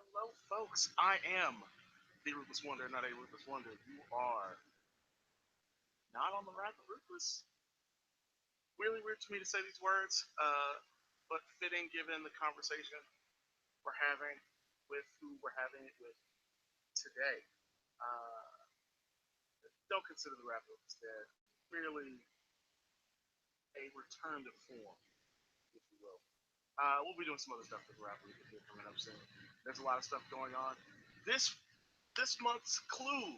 Hello, folks. I am the Ruthless Wonder, not a Ruthless Wonder. You are not on the rack of Ruthless. Really weird to me to say these words, but fitting given the conversation we're having with who we're having it with today. Uh, don't consider the rap Ruthless dead. Merely a return to form, if you will. We'll be doing some other stuff with the rap Ruthless here coming up soon. There's a lot of stuff going on. This this month's clue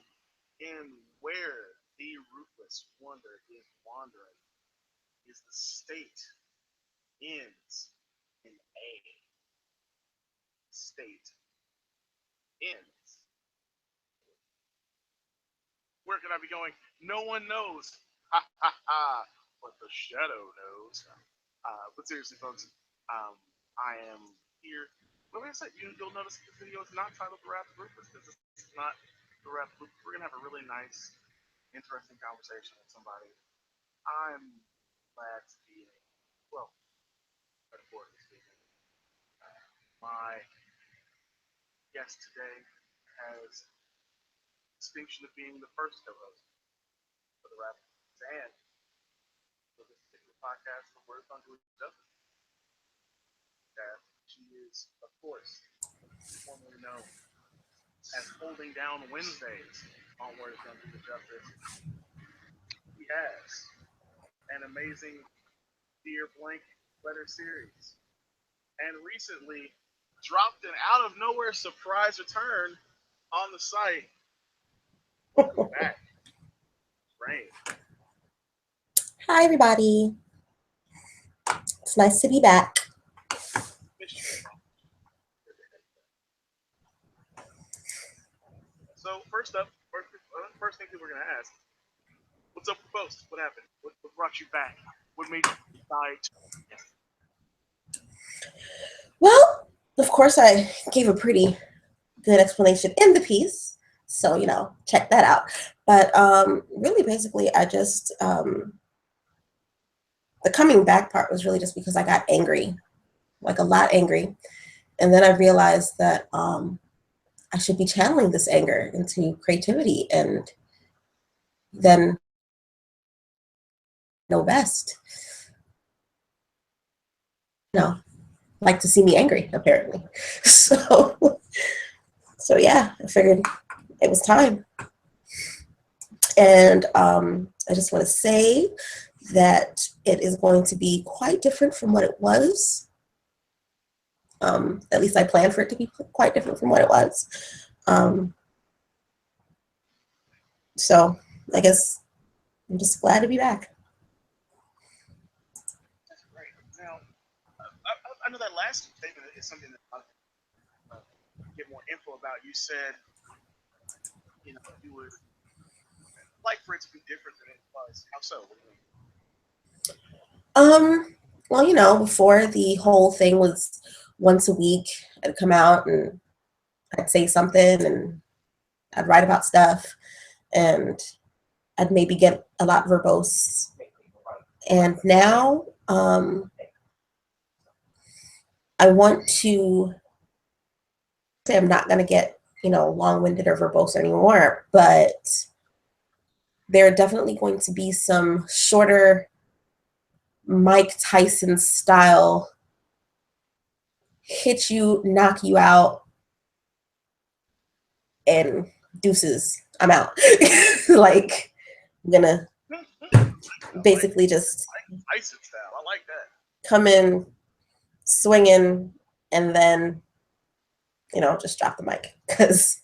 in where the Ruthless Wonder is wandering is the state ends in A. State ends. Where can I be going? No one knows. Ha ha ha. But the shadow knows. But seriously, folks, um, I am here. Well, like I said, you'll notice that the video is not titled The Rap Ruthless because it's not The Rap Ruthless. We're going to have a really nice, interesting conversation with somebody I'm glad to be in. Well, metaphorically speaking, my guest today has the distinction of being the first co-host for the Rap and for this particular podcast, The Words on Doing Justice. She is, of course, formerly known as Holding Down Wednesdays on Words on Doing Justice. He has an amazing Dear Blank letter series, and recently dropped an out of nowhere surprise return on the site. Welcome back, Rain. Hi, everybody. It's nice to be back. So first thing that we're gonna ask, what's up with Post? What happened? What brought you back? What made you decide? Yes. Well, of course, I gave a pretty good explanation in the piece. So, check that out. But really, basically, I just, the coming back part was really just because I got angry, like a lot angry. And then I realized that I should be channeling this anger into creativity and then know best. Like to see me angry, apparently. So, so yeah, I figured it was time. And I just want to say that it is going to be quite different from what it was. At least I planned for it to be quite different from what it was. So I guess I'm just glad to be back. That's great. Now, I know that last statement is something that I'll get more info about. You said, you would like for it to be different than it was. How so? What do you mean? Well, before the whole thing was once a week, I'd come out and I'd say something and I'd write about stuff and I'd maybe get a lot verbose. And now I want to say I'm not going to get, long-winded or verbose anymore, but there are definitely going to be some shorter Mike Tyson style hit you, knock you out, and deuces, I'm out. Like, I'm gonna basically just Tyson style. I like that. come in swinging and then, just drop the mic because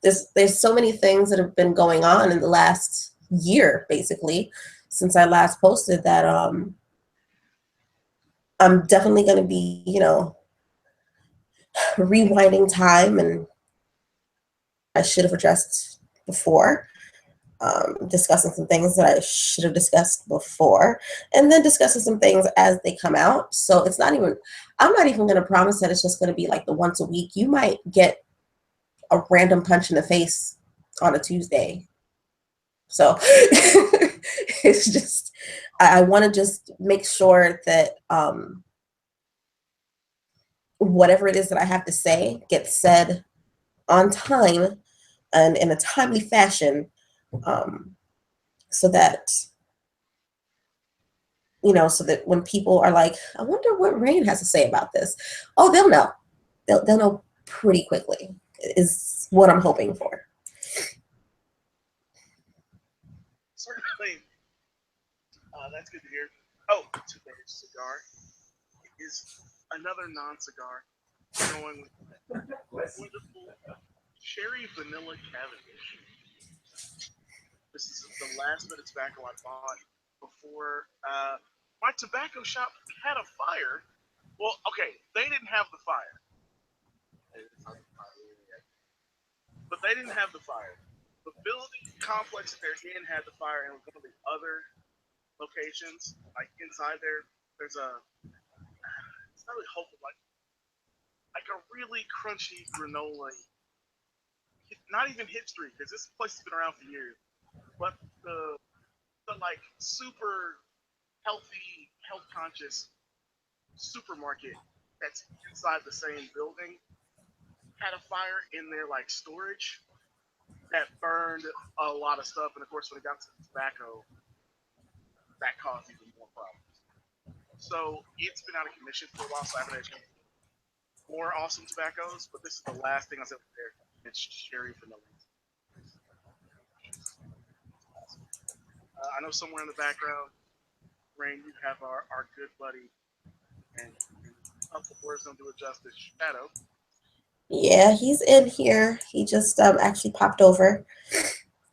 there's so many things that have been going on in the last year, basically, since I last posted that I'm definitely going to be, rewinding time, and I should have addressed before, discussing some things that I should have discussed before, and then discussing some things as they come out. So I'm not even going to promise that it's just going to be like the once a week. You might get a random punch in the face on a Tuesday. So it's just, I want to just make sure that whatever it is that I have to say gets said on time and in a timely fashion, um, so that so that when people are like, I wonder what Rain has to say about this. Oh, they'll know. They'll know pretty quickly. Is what I'm hoping for. Certainly, that's good to hear. Oh, today's cigar is another non-cigar, going with wonderful cherry vanilla Cavendish. This is the last bit of tobacco I bought before my tobacco shop had a fire. Well, okay, they didn't have the fire. But they didn't have the fire. The building complex that they're in had the fire, and one of the other locations, like inside there, there's a it's not really hopeful, like a really crunchy granola. Not even history, because this place has been around for years. But the like super healthy, health conscious supermarket that's inside the same building had a fire in their like storage that burned a lot of stuff. And of course, when it got to the tobacco, that caused even more problems. So it's been out of commission for a while. So I haven't had more awesome tobaccos, but this is the last thing I said there. It's cherry vanilla. I know somewhere in the background, Rain, you have our good buddy, and Uncle words don't do it justice. Shadow. Yeah, he's in here. He just actually popped over.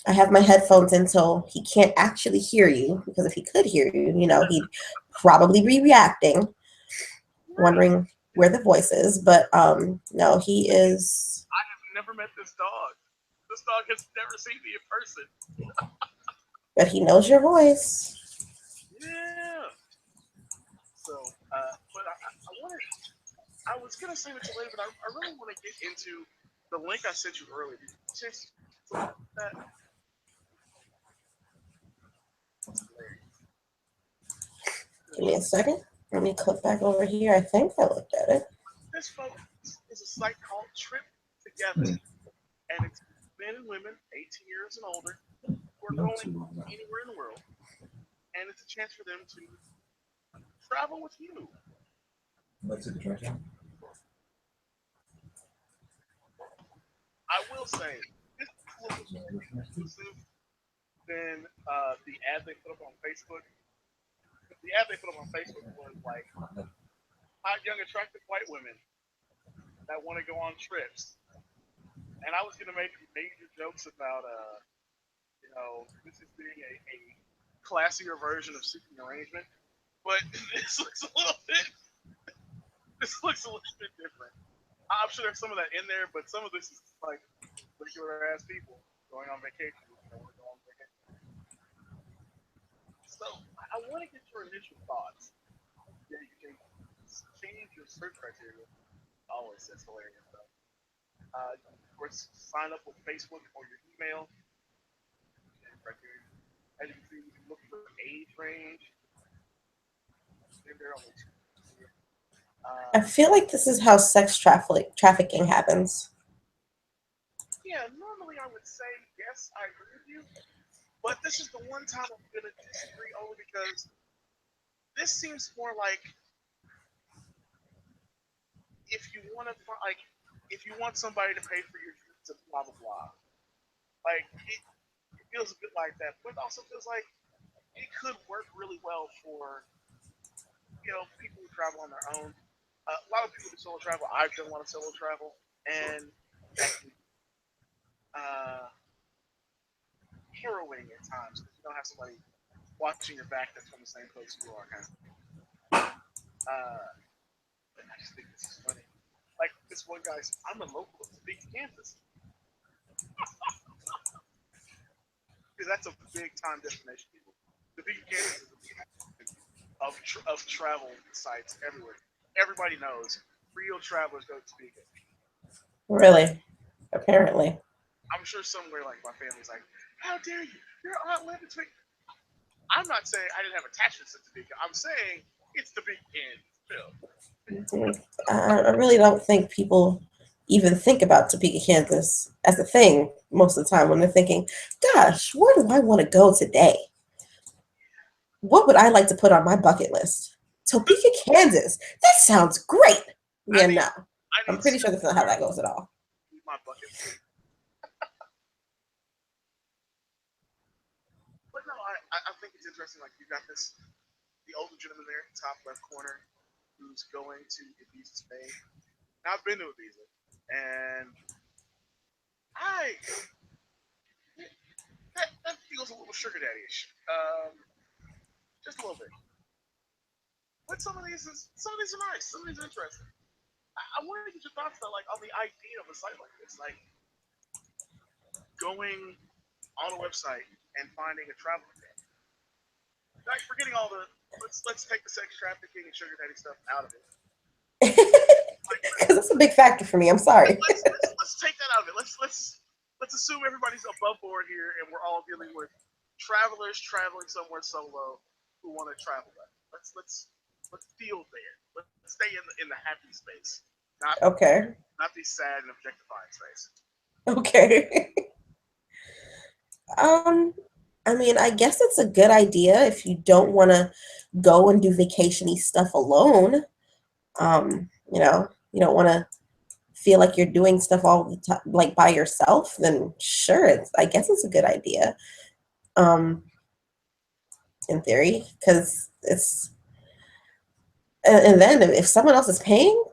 I have my headphones in so he can't actually hear you, because if he could hear you, he'd probably be reacting, Yeah. wondering where the voice is. But no, he is. I have never met this dog. This dog has never seen me in person. But he knows your voice. Yeah. So, but I wanted, I was gonna save it till later, but I really want to get into the link I sent you earlier. Did you just that? That's hilarious. Give me a second. Let me click back over here. I think I looked at it. This folks is a site called Trip Together, and it's men and women 18 years and older who are going anywhere in the world, and it's a chance for them to travel with you. I will say this is a little bit more exclusive than the ad they put up on Facebook. The ad they put up on Facebook was like hot, young, attractive white women that want to go on trips, and I was gonna make major jokes about this is being a classier version of seeking arrangement, but this looks a little bit this looks a little bit different. I'm sure there's some of that in there, but some of this is like regular ass people going on vacation. Want to go on vacation. So I want to get your initial thoughts. Yeah, you can change your search criteria. Always that's hilarious though. Of course, sign up with Facebook or your email. Criteria. As you can see, you can look for age range. Then there are only two. I feel like this is how sex trafficking happens. Yeah, normally I would say yes, I agree with you, but this is the one time I'm gonna disagree only because this seems more like if you want to like if you want somebody to pay for your drinks and blah blah blah. Like it feels a bit like that, but it also feels like it could work really well for people who travel on their own. A lot of people do solo travel. I've done a lot of solo travel, and that can uh, harrowing at times because you don't have somebody watching your back that's from the same place you are, kind of thing. But I just think this is funny. Like this one guy, I'm a local of Topeka, Kansas, because that's a big time destination. People, Topeka, Kansas is a big of travel sites everywhere. Everybody knows real travelers go to Topeka. Really, apparently. I'm sure somewhere like my family's like, "How dare you? Your aunt lived in Topeka." I'm not saying I didn't have attachments to Topeka. I'm saying it's Topeka, Kansas. Chill. I really don't think people even think about Topeka, Kansas as a thing most of the time when they're thinking, gosh, where do I want to go today? What would I like to put on my bucket list? Topeka, Kansas. That sounds great. I Yeah, need no. I I'm need pretty sure seven that's not how that goes at all. my bucket. But no, I think it's interesting. Like you got this the older gentleman there, top left corner, who's going to Ibiza, Spain. Now I've been to Ibiza, and I that feels a little sugar daddy-ish, just a little bit. But some of these are nice. Some of these are interesting. I want to get your thoughts though, like on the idea of a site like this, like going on a website and finding a travel agent. Like forgetting all the let's take the sex trafficking and sugar daddy stuff out of it. Like Because it's a big factor for me. I'm sorry. let's take that out of it. Let's assume everybody's above board here, and we're all dealing with travelers traveling somewhere solo who want to travel. Let's feel there. Let's stay in the happy space, not Okay. not the sad and objectifying space. Okay. Um, I mean, I guess it's a good idea if you don't want to go and do vacationy stuff alone. You don't want to feel like you're doing stuff all the time, like by yourself. Then sure, I guess it's a good idea. Um, in theory, because and then if someone else is paying,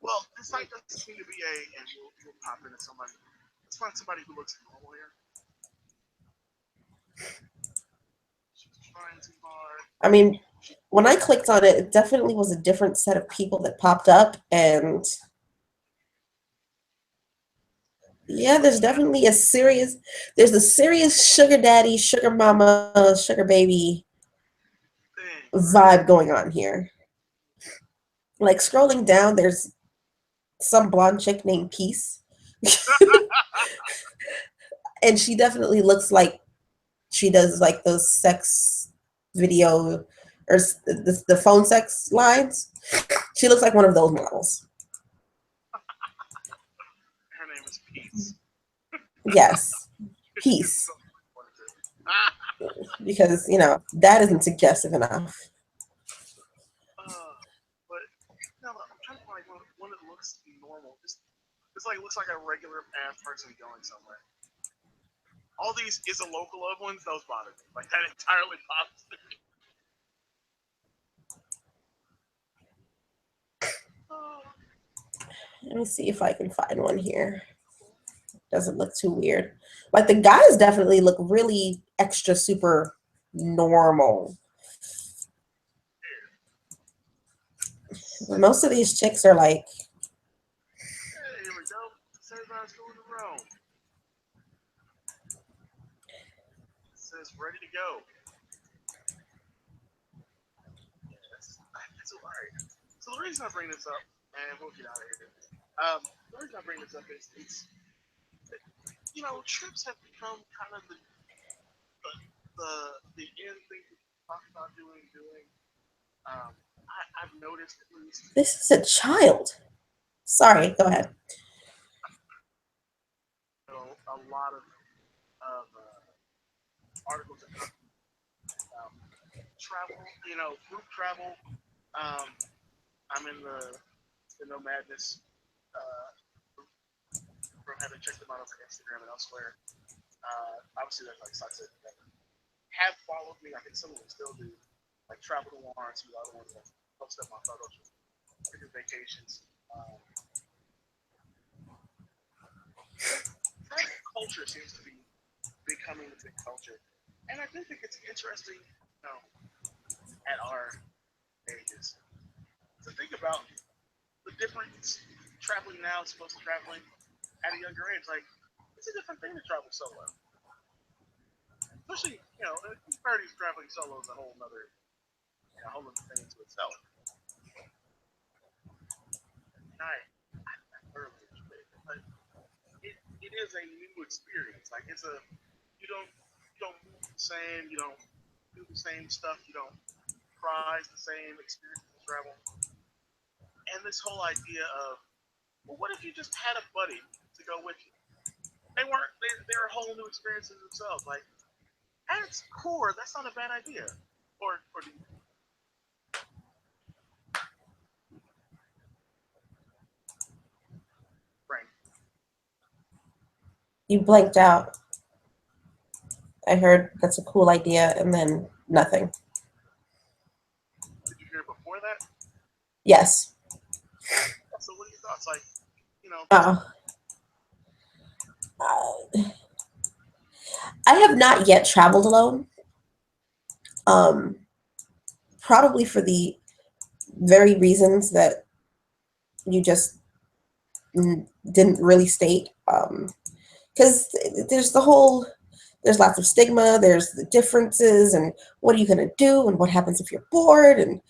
Well, this site doesn't seem to be and we'll pop into somebody. Let's find somebody who looks normal here. She's trying too hard. I mean, when I clicked on it, it definitely was a different set of people that popped up, and yeah, there's a serious sugar daddy, sugar mama, sugar baby Thing, right? vibe going on here. Like scrolling down, there's some blonde chick named Peace, and she definitely looks like she does like those sex video or the phone sex lines. She looks like one of those models. Her name is Peace. Yes, She gives me Peace, something to point to. Ah, because that isn't suggestive enough. uh, but no, I'm trying to find like one that looks normal. Just it's like looks like a regular ass person going somewhere. All these is a local of ones. Those bother me. Like that entirely bothers me. Oh, Let me see if I can find one here. Doesn't look too weird. Like the guys definitely look really extra super normal. Most of these chicks are like, hey, here we go. Everybody's going to Rome. It says ready to go. Yeah, that's all right. So the reason I bring this up, and we'll get out of here. The reason I bring this up is it's trips have become kind of the the, the end thing to talk about doing. I've noticed at least this is a child. Sorry, go ahead. a lot of articles that come about travel. Group travel. Um, I'm in the No Madness uh, from having checked them out over Instagram and elsewhere. Obviously, that's like sites that have followed me. I think some of them still do. Like Travel to Warren, some of the other ones that post up my photos from different vacations. That culture seems to be becoming a big culture, and I do think it's interesting, at our ages, to think about the difference traveling now as opposed to traveling at a younger age. Like, it's a different thing to travel solo. Especially, in 30s, traveling solo is a whole other thing to itself. And I thoroughly enjoy it. But it is a new experience. Like, you don't move the same, you don't do the same stuff, you don't prize the same experience. travel, and this whole idea of, well, what if you just had a buddy to go with you? They weren't. They're a whole new experience in themselves. Like at its core, that's not a bad idea. Or do you, Frank? You blanked out. I heard that's a cool idea, and then nothing. Did you hear it before that? Yes. Yeah, so what are your thoughts? Like, you know, Uh, I have not yet traveled alone. Um, Probably for the very reasons that you just didn't really state. Because there's the whole, there's lots of stigma, there's the differences, and what are you going to do, and what happens if you're bored, and,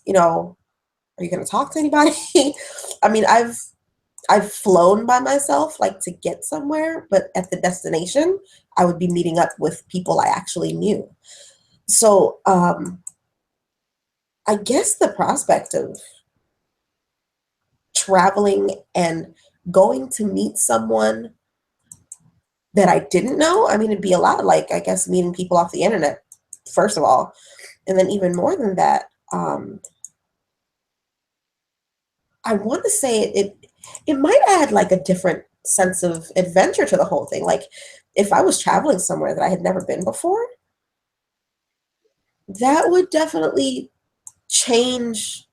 you know, are you going to talk to anybody? I mean, I've flown by myself, like to get somewhere, but at the destination, I would be meeting up with people I actually knew. So I guess the prospect of traveling and going to meet someone that I didn't know, I mean, it'd be a lot like, I guess, meeting people off the internet, first of all. And then even more than that, I want to say it might add like a different sense of adventure to the whole thing. Like if I was traveling somewhere that I had never been before, that would definitely change,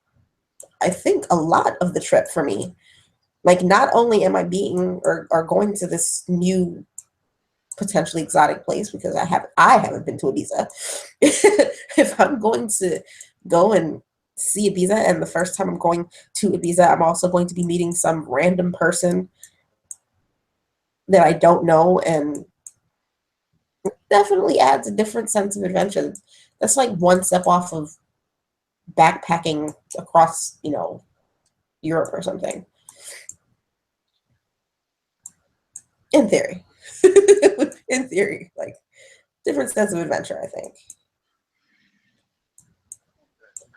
I think, a lot of the trip for me. Like not only am I being or going to this new potentially exotic place because I haven't been to Ibiza. If I'm going to go and see Ibiza and the first time I'm going to Ibiza, I'm also going to be meeting some random person that I don't know, and definitely adds a different sense of adventure. That's like one step off of backpacking across, Europe or something. In theory. In theory, like different sense of adventure, I think. I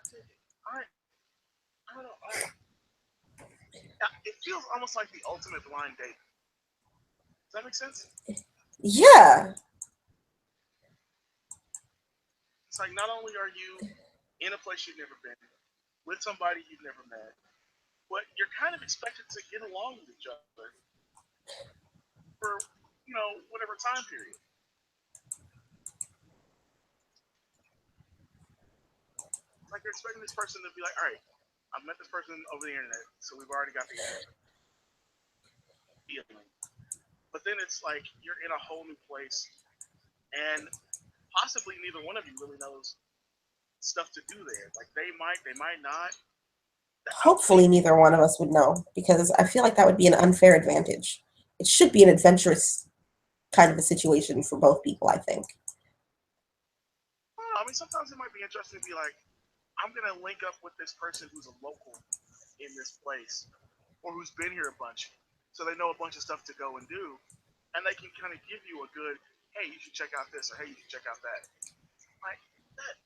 take it. All right. I don't know. It feels almost like the ultimate blind date. Does that make sense? Yeah. It's like not only are you in a place you've never been, with somebody you've never met, but you're kind of expected to get along with each other for whatever time period. It's like you're expecting this person to be like, all right, I met this person over the internet, so we've already got the internet feeling. But then it's like you're in a whole new place, and possibly neither one of you really knows stuff to do there. Like they might not. I don't think. Hopefully, neither one of us would know because I feel like that would be an unfair advantage. It should be an adventurous kind of a situation for both people, I think. I mean, sometimes it might be interesting to be like, I'm gonna link up with this person who's a local in this place, or who's been here a bunch, so they know a bunch of stuff to go and do, and they can kind of give you a good, hey, you should check out this, or hey, you should check out that. Like that,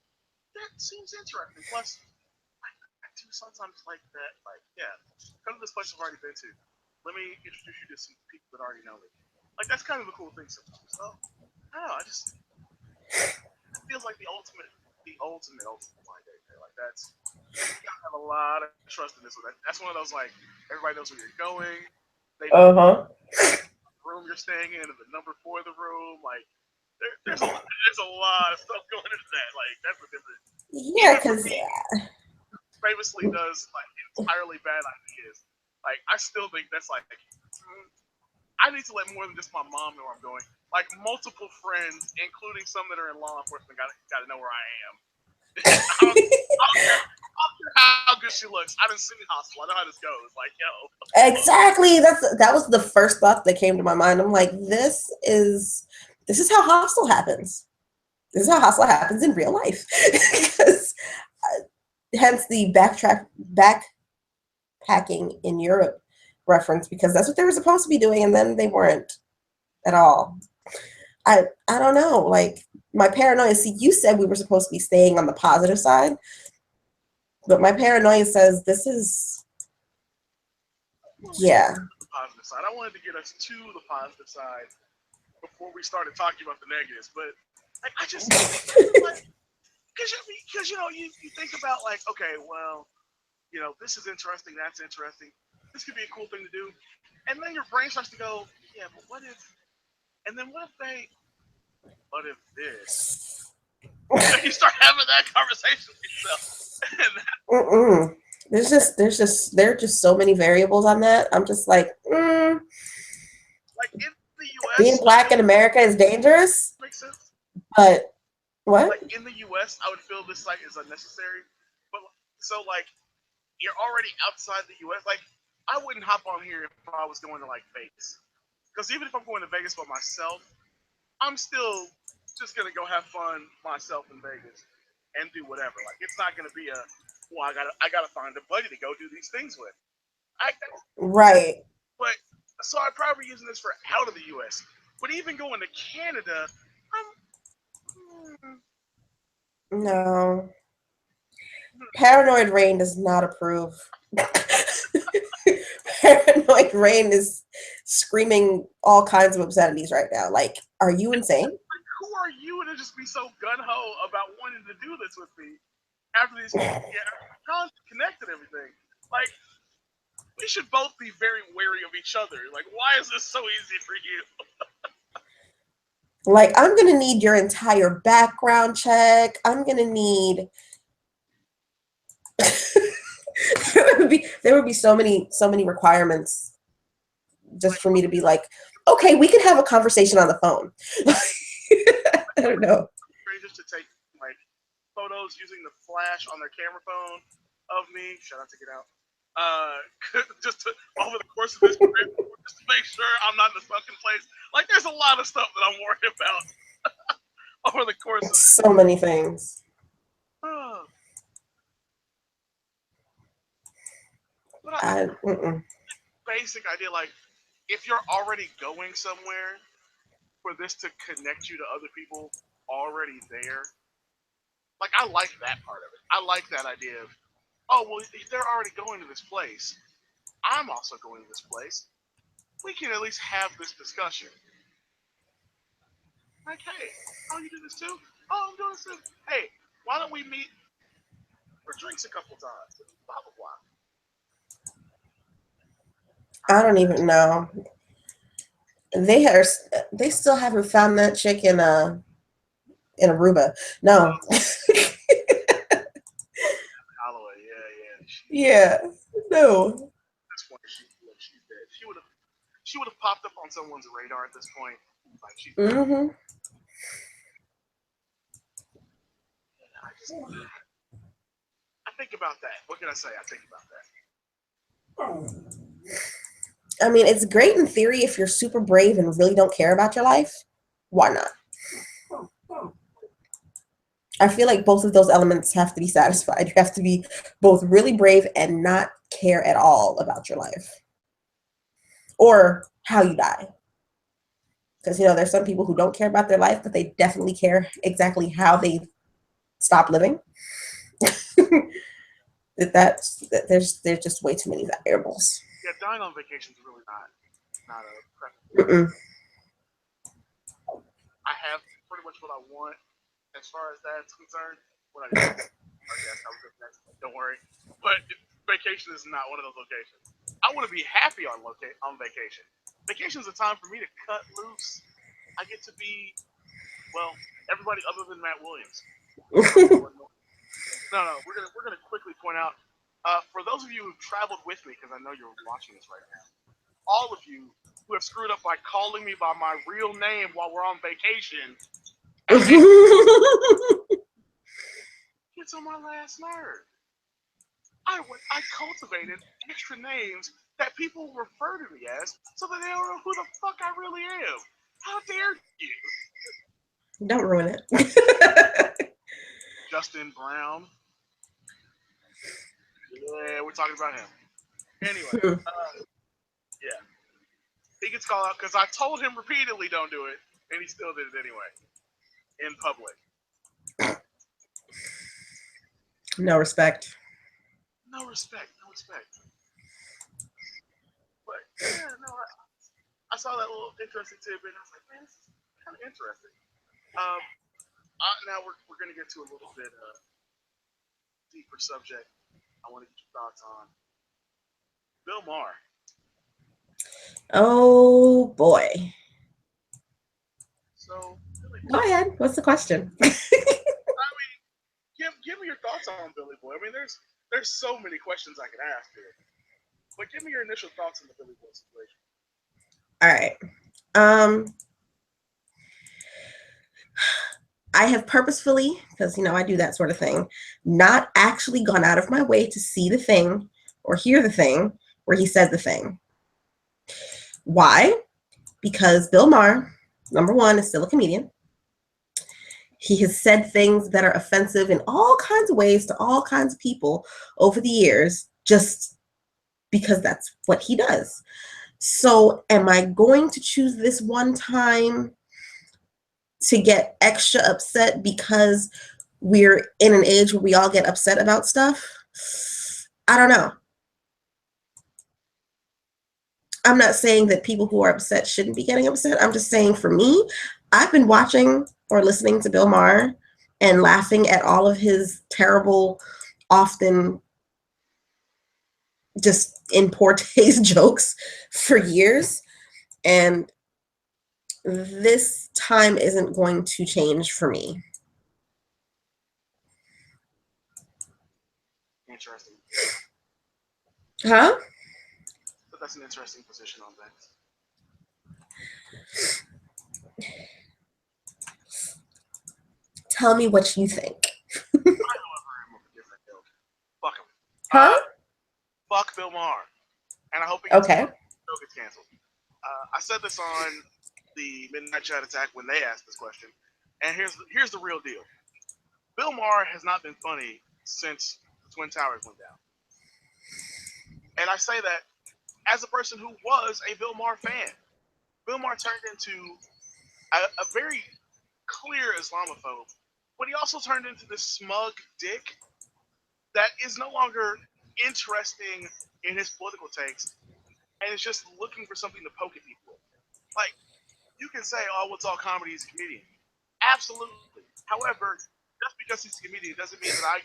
that seems interesting. Plus, I do sometimes like that. Like, yeah, come to this place I've already been to. Let me introduce you to some people that already know me. Like that's kind of a cool thing sometimes. So I don't know. I just it feels like the ultimate blind date. There. Like that's you gotta have a lot of trust in this one. That's one of those like everybody knows where you're going. They know Uh huh. the room you're staying in and the number for the room. Like there's a lot of stuff going into that. Like that's a different. Yeah, Even for because me, famously does like entirely bad ideas. Like I still think that's like I need to let more than just my mom know where I'm going. Like multiple friends, including some that are in law enforcement, got to know where I am. I don't care how good she looks. I didn't see Hostel. I know how this goes. Like, yo, exactly. That was the first thought that came to my mind. I'm like, this is how hostile happens. This is how hostile happens in real life. Because hence the backpacking in Europe reference, because that's what they were supposed to be doing, and then they weren't at all. I don't know. Like my paranoia. See, you said we were supposed to be staying on the positive side. But my paranoia says this is, Well, we yeah. the positive side. I wanted to get us to the positive side before we started talking about the negatives, but like I feel like because you think about like, okay, well, this is interesting, that's interesting, this could be a cool thing to do, and then your brain starts to go, yeah, but what if, and then what if this? You start having that conversation with yourself, and Mm-mm. There are just so many variables on that. I'm just like, like in the U.S., being black in America is dangerous, makes sense. but what? Like in the U.S., I would feel this site is unnecessary, but so like you're already outside the U.S. Like I wouldn't hop on here if I was going to like Vegas, because even if I'm going to Vegas by myself, I'm still just gonna go have fun myself in Vegas and do whatever. Like it's not gonna be a well, I gotta find a buddy to go do these things with. I Right. but so I'd probably be using this for out of the U.S. But even going to Canada, I'm No. Paranoid Rain does not approve. Paranoid Rain is screaming all kinds of obscenities right now. Like, are you insane? like, who are you to just be so gun ho about wanting to do this with me after these connect and everything? Like we should both be very wary of each other. Like, why is this so easy for you? Like, I'm gonna need your entire background check. I'm gonna need there would be so many requirements just Like, for me to be like, okay, we can have a conversation on the phone. I don't know. strangers to take like photos using the flash on their camera phone of me. Shout out to Get Out. Uh, just to, over the course of this trip, just to make sure I'm not in a sunken place. Like, there's a lot of stuff that I'm worried about over the course of this. So many things. But I Mm-mm. basic idea, like, if you're already going somewhere, for this to connect you to other people already there, like, I like that part of it. I like that idea of, oh, well, if they're already going to this place, I'm also going to this place. We can at least have this discussion. Like, hey, oh, you do this too? Oh, I'm doing this too. Hey, why don't we meet for drinks a couple times? Blah blah blah. I don't even know. They are. They still haven't found that chick in Aruba. No. Holloway, yeah. Yeah. No. At this point, she's dead. She would have popped up on someone's radar at this point. Like she's dead. Mm-hmm. I think about that. What can I say? I think about that. I mean, it's great in theory if you're super brave and really don't care about your life. Why not? I feel like both of those elements have to be satisfied. You have to be both really brave and not care at all about your life or how you die. Because, there's some people who don't care about their life, but they definitely care exactly how they stop living. There's just way too many variables. Yeah, dying on vacation is really not a preference. Mm-mm. I have pretty much what I want as far as that's concerned. What I did podcast, I was up next. Don't worry, but vacation is not one of those locations. I want to be happy on vacation. Vacation is a time for me to cut loose. I get to be everybody other than Matt Williams. No. We're gonna quickly point out for those of you who've traveled with me, because I know you're watching this right now. All of you who have screwed up by calling me by my real name while we're on vacation, it's on my last nerve. I cultivated extra names that people refer to me as so that they don't know who the fuck I really am. How dare you? Don't ruin it. Justin Brown. Yeah, we're talking about him. Anyway, yeah. He gets called out because I told him repeatedly don't do it, and he still did it anyway. In public. No respect. No respect, no respect. But yeah, no, I saw that little interesting tidbit. And I was like, man, this is kind of interesting. Um, now we're going to get to a little bit deeper subject. I want to get your thoughts on Bill Maher. Oh boy. So, Billy Go Boy, ahead. What's the question? I mean, give me your thoughts on Billy Boy. I mean, there's so many questions I could ask here, but give me your initial thoughts on the Billy Boy situation. All right. Um, I have purposefully, because I do that sort of thing, not actually gone out of my way to see the thing or hear the thing where he said the thing. Why? Because Bill Maher, number one, is still a comedian. He has said things that are offensive in all kinds of ways to all kinds of people over the years, just because that's what he does. So, am I going to choose this one time to get extra upset because we're in an age where we all get upset about stuff? I don't know. I'm not saying that people who are upset shouldn't be getting upset. I'm just saying for me, I've been watching or listening to Bill Maher and laughing at all of his terrible, often just in poor taste jokes for years. And this time isn't going to change for me. Interesting. Huh? But that's an interesting position on things. Tell me what you think. I, however, am of a different ilk. Fuck him. Huh? Fuck Bill Maher, and I hope he gets Okay. fucked. Show gets canceled. I said this on the Midnight Chat Attack when they asked this question, and here's the real deal. Bill Maher has not been funny since the Twin Towers went down, and I say that as a person who was a Bill Maher fan. Bill Maher turned into a very clear Islamophobe, but he also turned into this smug dick that is no longer interesting in his political takes and is just looking for something to poke at people with. Like, you can say, oh, what's all comedy? He's a comedian. Absolutely. However, just because he's a comedian doesn't mean that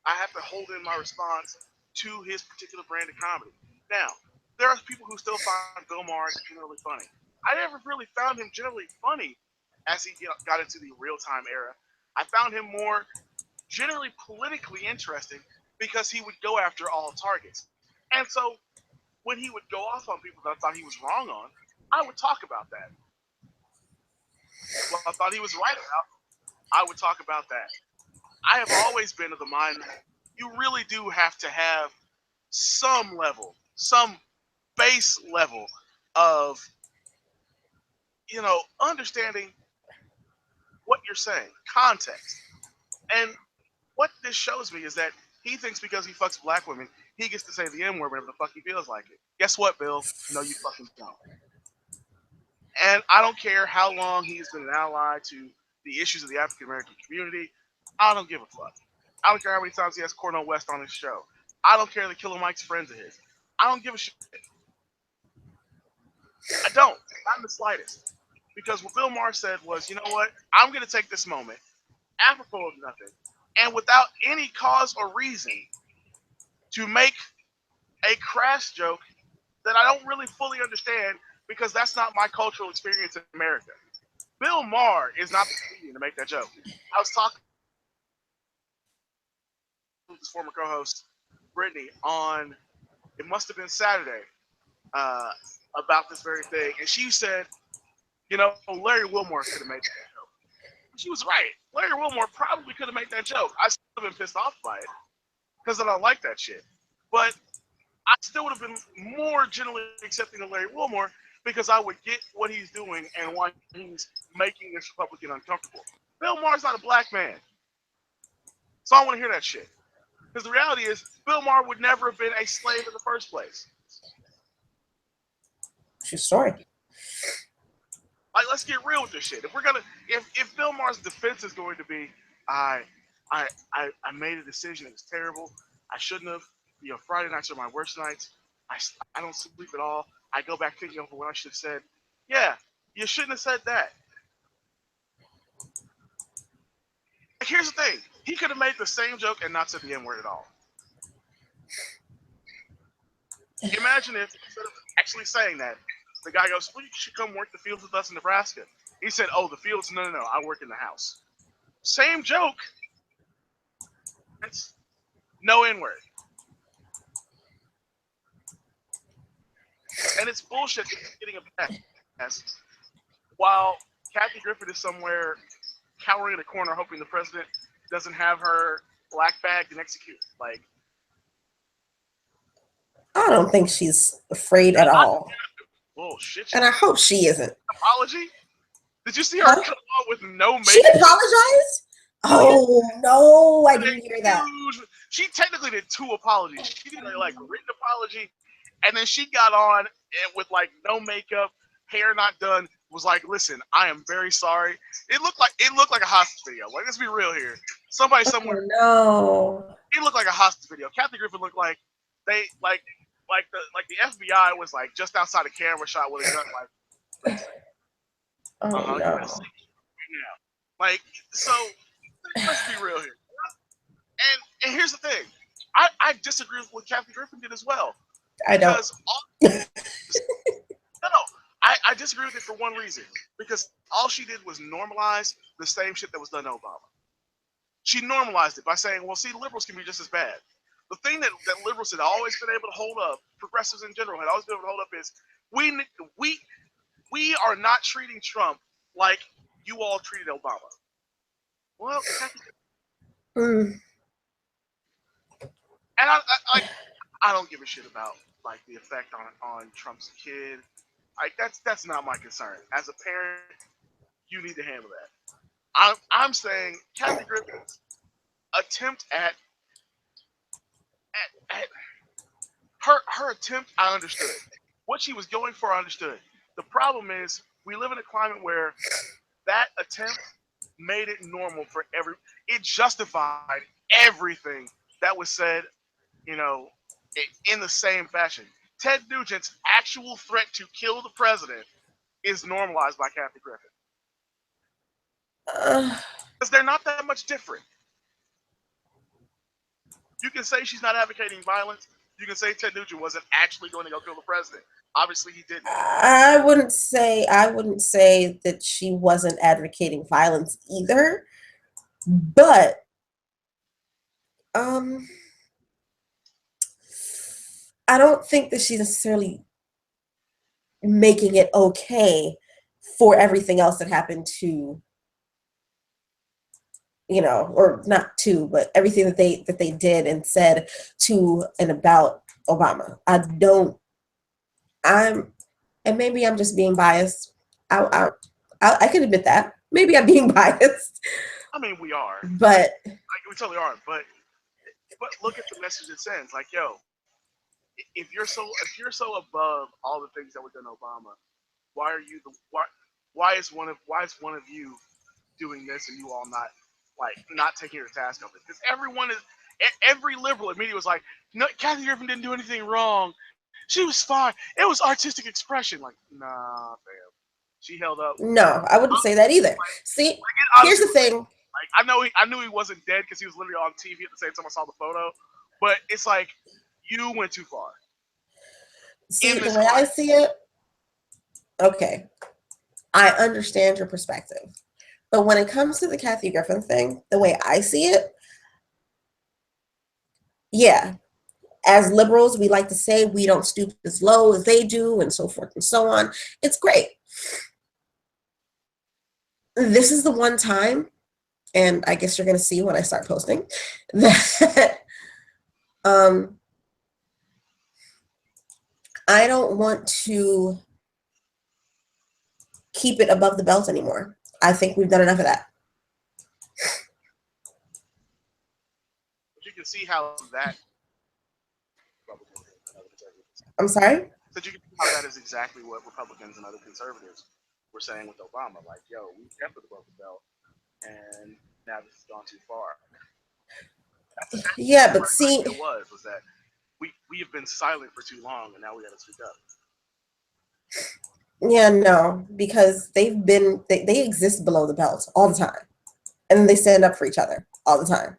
I have to hold in my response to his particular brand of comedy. Now, there are people who still find Bill Maher generally funny. I never really found him generally funny as he got into the real time era. I found him more generally politically interesting because he would go after all targets. And so when he would go off on people that I thought he was wrong on, I would talk about that. What I thought he was right about, I would talk about that. I have always been of the mind that you really do have to have some level, some base level of, understanding what you're saying, context. And what this shows me is that he thinks because he fucks black women, he gets to say the N word whenever the fuck he feels like it. Guess what, Bill? No, you fucking don't. And I don't care how long he's been an ally to the issues of the African American community. I don't give a fuck. I don't care how many times he has Cornel West on his show. I don't care that Killer Mike's friends of his. I don't give a shit. I don't. Not in the slightest. Because what Bill Maher said was, you know what? I'm going to take this moment, apropos of nothing, and without any cause or reason, to make a crass joke that I don't really fully understand because that's not my cultural experience in America. Bill Maher is not the comedian to make that joke. I was talking with his former co-host Brittany on it must have been Saturday uh, about this very thing, and she said, Larry Wilmore could have made that joke. She was right. Larry Wilmore probably could have made that joke. I still have been pissed off by it because I don't like that shit. But I still would have been more generally accepting of Larry Wilmore because I would get what he's doing and why he's making this Republican uncomfortable. Bill Maher's not a black man. So I don't want to hear that shit. Because the reality is, Bill Maher would never have been a slave in the first place. True story. Like, let's get real with this shit. If Bill Maher's defense is going to be, I made a decision. It was terrible. I shouldn't have. Friday nights are my worst nights. I don't sleep at all. I go back thinking over what I should have said. Yeah, you shouldn't have said that. Like, here's the thing. He could have made the same joke and not said the N word at all. Imagine if instead of actually saying that, the guy goes, "Well, you should come work the fields with us in Nebraska." He said, "Oh, the fields? No, no, no. I work in the house." Same joke. It's no N word, and it's bullshit that he's getting a pass while Kathy Griffin is somewhere cowering in a corner, hoping the president doesn't have her black bagged and executed. Like, I don't think she's afraid at all. bullshit. And I hope she isn't. Apology? Did you see her Huh? come out with no She makeup? apologized? Oh yeah, Oh, no, I a didn't hear that. huge. She technically did two apologies. She did a like written apology, and then she got on and with like no makeup, hair not done. Was like, listen, I am very sorry. It looked like a hostage video. Like, let's be real here. Somebody somewhere. Oh, no. It looked like a hostage video. Kathy Griffin looked like they like the FBI was like just outside a camera shot with a gun. Like, please, Oh, you better no. say now. Like, so let's be real here. And here's the thing. I disagree with what Kathy Griffin did as well. I don't. Because no, I disagree with it for one reason. Because all she did was normalize the same shit that was done to Obama. She normalized it by saying, well, see, liberals can be just as bad. The thing that liberals had always been able to hold up, progressives in general had always been able to hold up is we we we are not treating Trump like you all treated Obama. Well, Mm. and I don't give a shit about like the effect on Trump's kid. Like that's not my concern. As a parent, you need to handle that. I'm saying Kathy Griffin's attempt at her attempt, I understood. What she was going for, I understood. The problem is we live in a climate where that attempt made it normal for it justified everything that was said, you know, in the same fashion. Ted Nugent's actual threat to kill the president is normalized by Kathy Griffin. Uh, Because they're not that much different. You can say she's not advocating violence. You can say Ted Nugent wasn't actually going to go kill the president. Obviously, he didn't. I wouldn't say that she wasn't advocating violence either, but um I don't think that she's necessarily making it okay for everything else that happened to, or not to, but everything that they did and said to and about Obama. I'm and maybe I'm just being biased. I can admit that. Maybe I'm being biased, I mean, we are. but We totally are. But look at the message it sends. Like, yo, if you're so above all the things that were done to Obama, why are you the why is one of you doing this and you all not taking your task of it? Because every liberal immediately was like, no, Kathy Griffin didn't do anything wrong. She was fine. It was artistic expression. Like, nah, fam. She held up. no, I wouldn't say that either. See, here's Honestly, the thing. like I knew he wasn't dead because he was literally on TV at the same time I saw the photo. But it's like you went too far in See, the this way I climate. see it, okay, I understand your perspective. But when it comes to the Kathy Griffin thing, the way I see it, yeah, as liberals, we like to say we don't stoop as low as they do, and so forth and so on. It's great. This is the one time, and I guess you're going to see when I start posting, that um, I don't want to keep it above the belt anymore. I think we've done enough of that. But you can see how that Republicans and other conservatives. I'm sorry? So you can see how that is exactly what Republicans and other conservatives were saying with Obama. Like, yo, we kept it above the belt, and now this has gone too far. That's Yeah, what but her see, idea was that We have been silent for too long, and now we got to speak up. Yeah, no, because they exist below the belt all the time. And then they stand up for each other all the time.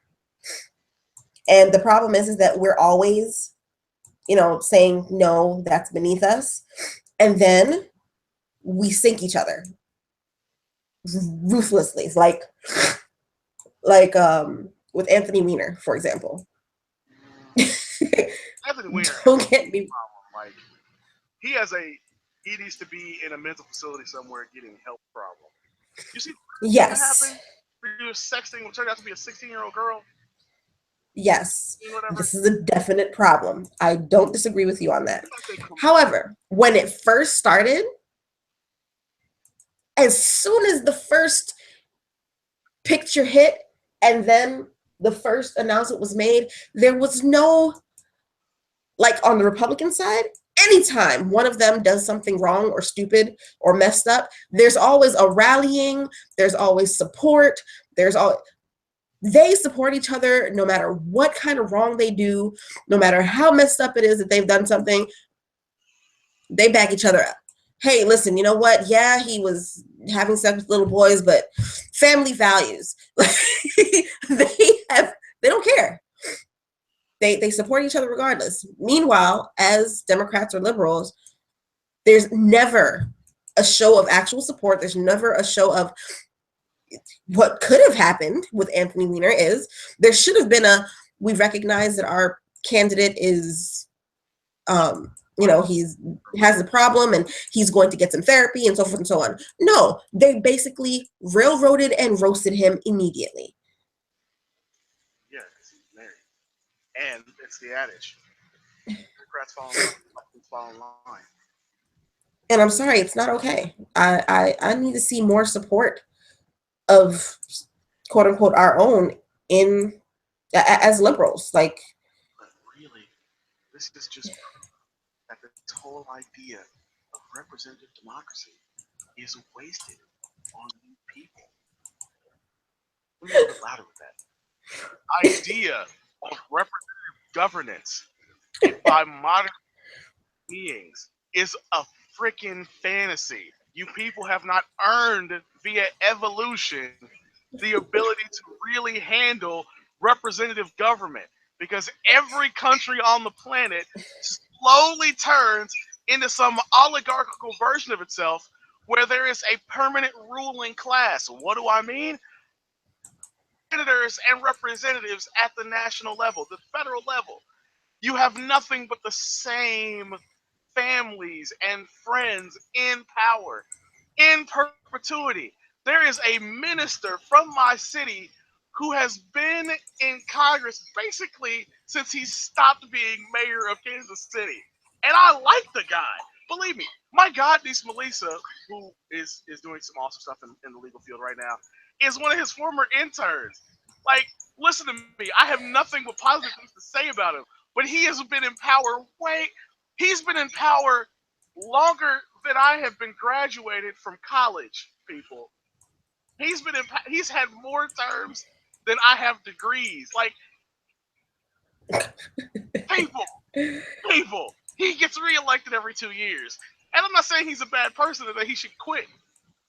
And the problem is that we're always, saying no, that's beneath us. And then we sink each other ruthlessly. It's like with Anthony Weiner, for example. Anthony Weiner has Don't get a me. problem. Like he has a he needs to be in a mental facility somewhere getting help problem. You see what Yes, happened? He was sexting what turned out to be a 16-year-old girl, yes, whatever. this is a definite problem. I don't disagree with you on that. That's a However, when it first started, as soon as the first picture hit and then the first announcement was made, there was no, like on the Republican side, anytime one of them does something wrong or stupid or messed up, there's always a rallying, there's always support, there's all they support each other no matter what kind of wrong they do, no matter how messed up it is that they've done something, they back each other up. Hey, listen, you know what? Yeah, he was having sex with little boys, but family values. they have they don't care. They support each other regardless. Meanwhile, as Democrats or liberals, there's never a show of actual support. There's never a show of what could have happened with Anthony Weiner is there should have been we recognize that our candidate is he's has a problem and he's going to get some therapy and so forth and so on. No, they basically railroaded and roasted him immediately. yeah, because he's married, and it's the adage: Democrats fall in line, Republicans fall in line. And I'm sorry, it's not okay. I need to see more support of quote unquote our own in as liberals. Like, But really, this is just that this whole idea of representative democracy is wasted on you people. Let me be a little bit louder with that. The idea of representative governance by modern beings is a freaking fantasy. You people have not earned via evolution the ability to really handle representative government because every country on the planet slowly turns into some oligarchical version of itself where there is a permanent ruling class. What do I mean? Senators and representatives at the national level, the federal level. You have nothing but the same families and friends in power in perpetuity. There is a minister from my city who has been in Congress basically since he stopped being mayor of Kansas City. And I like the guy. Believe me, my god niece Melissa, who is doing some awesome stuff in the legal field right now, is one of his former interns. Like, listen to me. I have nothing but positive things to say about him. But he has been in power he's been in power longer than I have been graduated from college, people. He's had more terms than I have degrees. Like, people, people. He gets reelected every 2 years. And I'm not saying he's a bad person or that he should quit.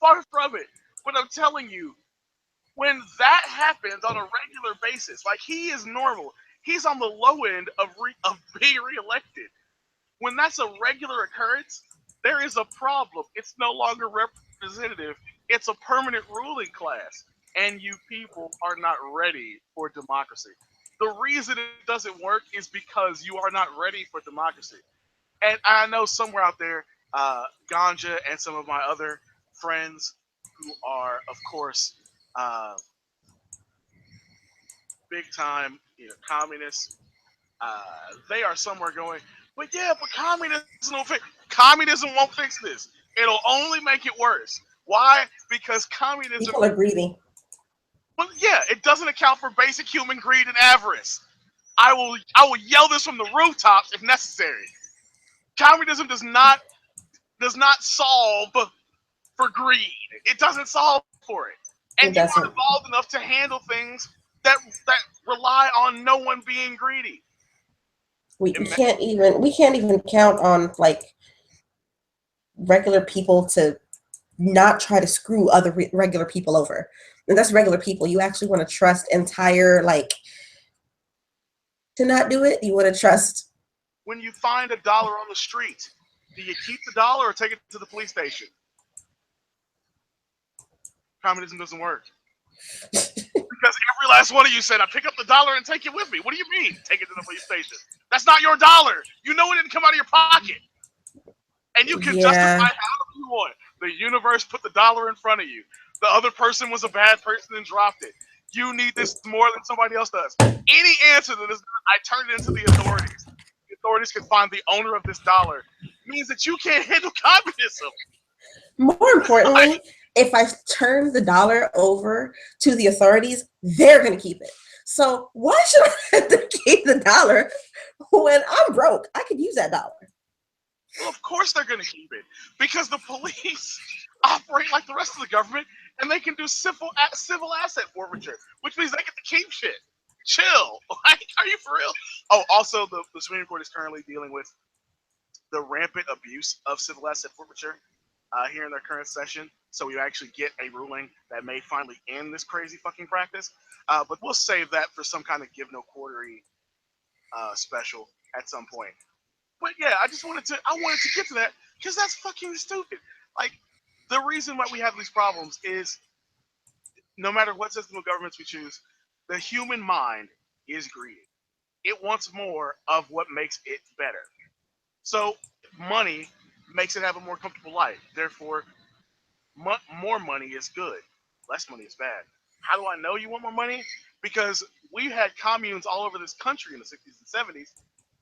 Far from it. But I'm telling you, when that happens on a regular basis, like he is normal. He's on the low end of being reelected. When that's a regular occurrence, there is a problem. It's no longer representative. It's a permanent ruling class. And you people are not ready for democracy. The reason it doesn't work is because you are not ready for democracy. And I know somewhere out there, Ganja and some of my other friends who are, of course, uh, big time, communists. They are somewhere going, but yeah, but communism won't fix this. It'll only make it worse. Why? Because communism, people are greedy. well, yeah, it doesn't account for basic human greed and avarice. I will yell this from the rooftops if necessary. Communism does not solve for greed. It doesn't solve for it. And you It aren't doesn't. evolved enough to handle things that rely on no one being greedy. We can't even count on like regular people to not try to screw other regular people over. And that's regular people. You actually want to trust entire like to not do it. You want to trust. When you find $1 on the street, do you keep the dollar or take it to the police station? Communism doesn't work. Because every last one of you said, I pick up the dollar and take it with me. What do you mean, take it to the police station? That's not your dollar. You know it didn't come out of your pocket. And you can justify Yeah, however you want. The universe put the dollar in front of you. The other person was a bad person and dropped it. You need this more than somebody else does. Any answer that is not, I turn it into the authorities. The authorities can find the owner of this dollar means that you can't handle communism. more importantly, Like, if I turn the dollar over to the authorities, they're going to keep it. So why should I have to keep the dollar when I'm broke? I could use that dollar. well, of course they're going to keep it because the police operate like the rest of the government, and they can do civil asset forfeiture, which means they get to keep shit. Chill. Like, are you for real? Oh, also, the Supreme Court is currently dealing with the rampant abuse of civil asset forfeiture here in their current session. So we actually get a ruling that may finally end this crazy fucking practice. But we'll save that for some kind of give no quarterly special at some point. But yeah, I wanted to get to that because that's fucking stupid. Like, the reason why we have these problems is no matter what system of governments we choose, the human mind is greedy. It wants more of what makes it better. So money makes it have a more comfortable life. Therefore, more money is good. Less money is bad. How do I know you want more money? Because we had communes all over this country in the 60s and 70s,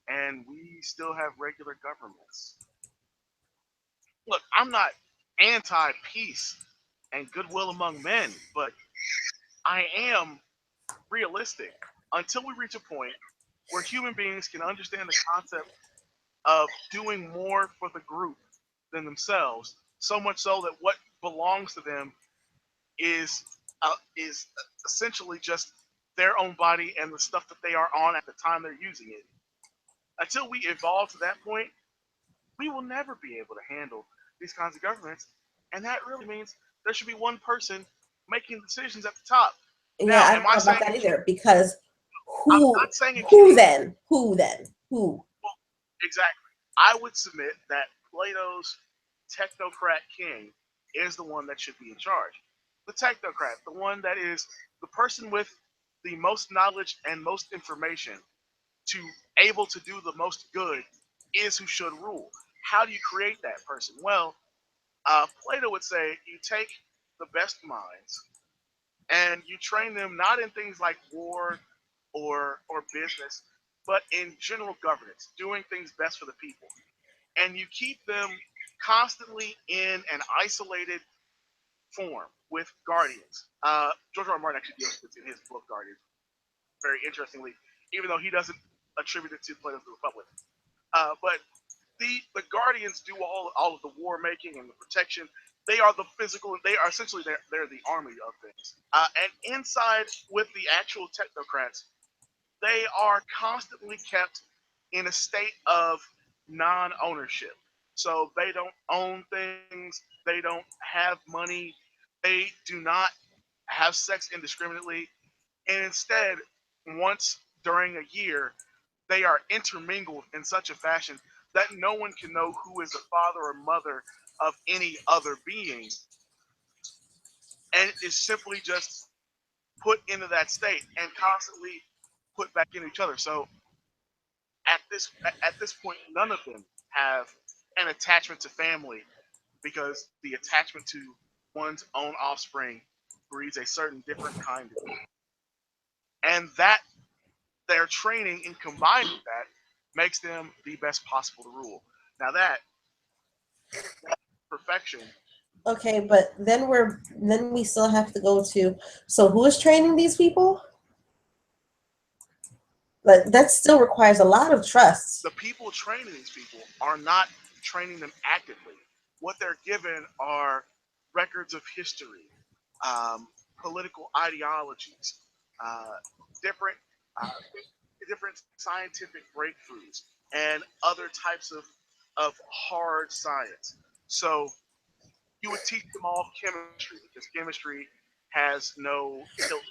and we still have regular governments. Look, I'm not anti peace and goodwill among men, but I am realistic. Until we reach a point where human beings can understand the concept of doing more for the group than themselves, so much so that what belongs to them is essentially just their own body and the stuff that they are on at the time they're using it. Until we evolve to that point, we will never be able to handle these kinds of governments, and that really means there should be one person making decisions at the top. Yeah, Now, I am don't I know about saying that it can't? either because I'm who not saying it who can't. then? Who then? Who? Well, exactly. I would submit that Plato's technocrat king is the one that should be in charge. The technocrat, the one that is the person with the most knowledge and most information to able to do the most good, is who should rule. How do you create that person? Well, Plato would say you take the best minds and you train them not in things like war or business, but in general governance, doing things best for the people. And you keep them constantly in an isolated form with guardians. George R. R. Martin actually deals with this in his book Guardians, very interestingly, even though he doesn't attribute it to Plato's Republic. But the guardians do all of the war making and the protection. They are the physical. They are essentially they're the army of things. And inside with the actual technocrats, they are constantly kept in a state of non-ownership. So they don't own things. They don't have money. They do not have sex indiscriminately. And instead, once during a year, they are intermingled in such a fashion that no one can know who is the father or mother of any other being, and is simply just put into that state and constantly put back into each other. So at this point, none of them have an attachment to family because the attachment to one's own offspring breeds a certain different kind of, and that their training in combined with that makes them the best possible to rule. Now that perfection, Okay, but then we still have to go to so who is training these people? But that still requires a lot of trust. the people training these people are not training them actively. What they're given are records of history, um, political ideologies, uh, different. Uh, different scientific breakthroughs and other types of hard science. So you would teach them all chemistry because chemistry has no tilt.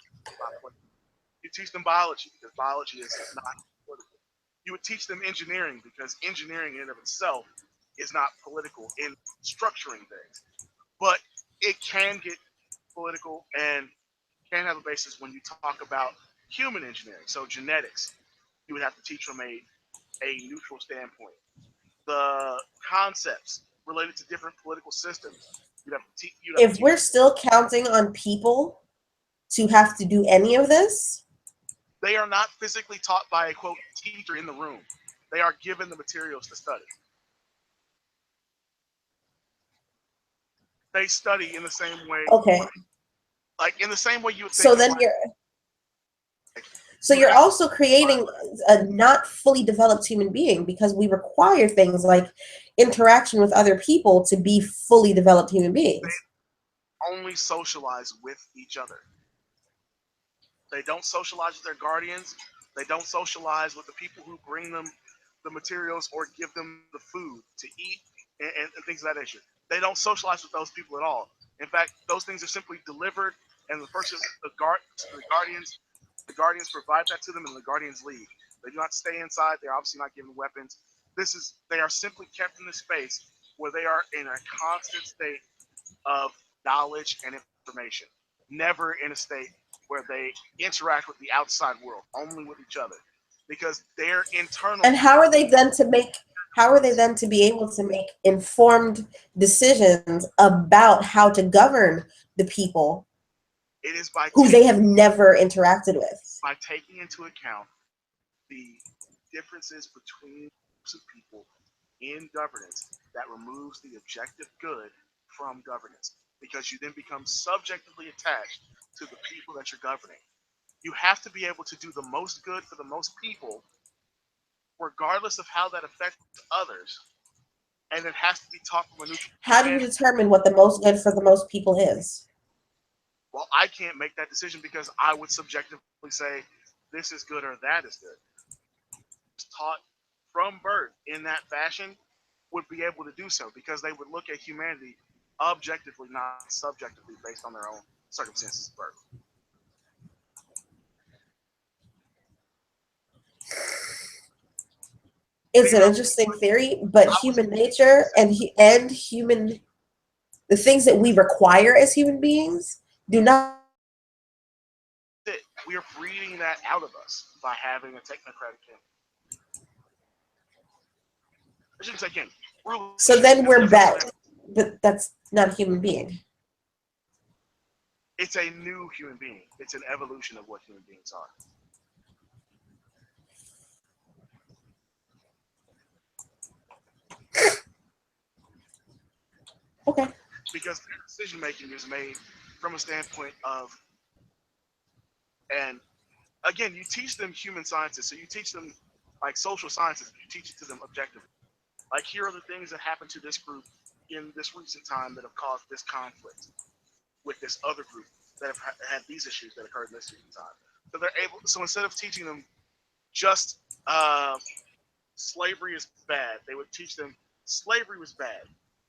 You teach them biology because biology is not political. You would teach them engineering because engineering in and of itself is not political in structuring things. But it can get political and can have a basis when you talk about human engineering. So genetics, you would have to teach from a neutral standpoint. The concepts related to different political systems, you'd have to If teach. we're still counting on people to have to do any of this, They are not physically taught by a quote teacher in the room. They are given the materials to study. They study in the same way, okay. like in the same way you would think So of then like so you would you're have also creating a not fully developed human being because we require things like interaction with other people to be fully developed human beings. only socialize with each other. They don't socialize with their guardians. They don't socialize with the people who bring them the materials or give them the food to eat and things of that nature. They don't socialize with those people at all. In fact, those things are simply delivered, and the guardians provide that to them, and the guardians leave. They do not stay inside. They're obviously not given weapons. They are simply kept in this space where they are in a constant state of knowledge and information, never in a state where they interact with the outside world, only with each other, because their internal And how are they then to be able to make informed decisions about how to govern the people it is who they have never interacted with? by taking into account the differences between groups of people in governance that removes the objective good from governance, because you then become subjectively attached to the people that you're governing. You have to be able to do the most good for the most people, regardless of how that affects others, and it has to be taught from a neutral How do you standpoint. determine what the most good for the most people is? Well, I can't make that decision because I would subjectively say this is good or that is good. Taught from birth in that fashion would be able to do so because they would look at humanity objectively, not subjectively, based on their own circumstances of birth. It's Think an about interesting theory, but I was human nature and human the things that we require as human beings do not it. We are breeding that out of us by having a technocratic king. I shouldn't say king. so Rulership. then Because we're yes, that's back. what it is. But that's not a human being. It's a new human being. It's an evolution of what human beings are. Okay. Because their decision making is made from a standpoint of, and again, you teach them human sciences, so you teach them like social sciences. You teach it to them objectively. Like here are the things that happened to this group in this recent time that have caused this conflict with this other group that have had these issues that occurred in this recent time. So they're able. So instead of teaching them just slavery is bad, they would teach them slavery was bad.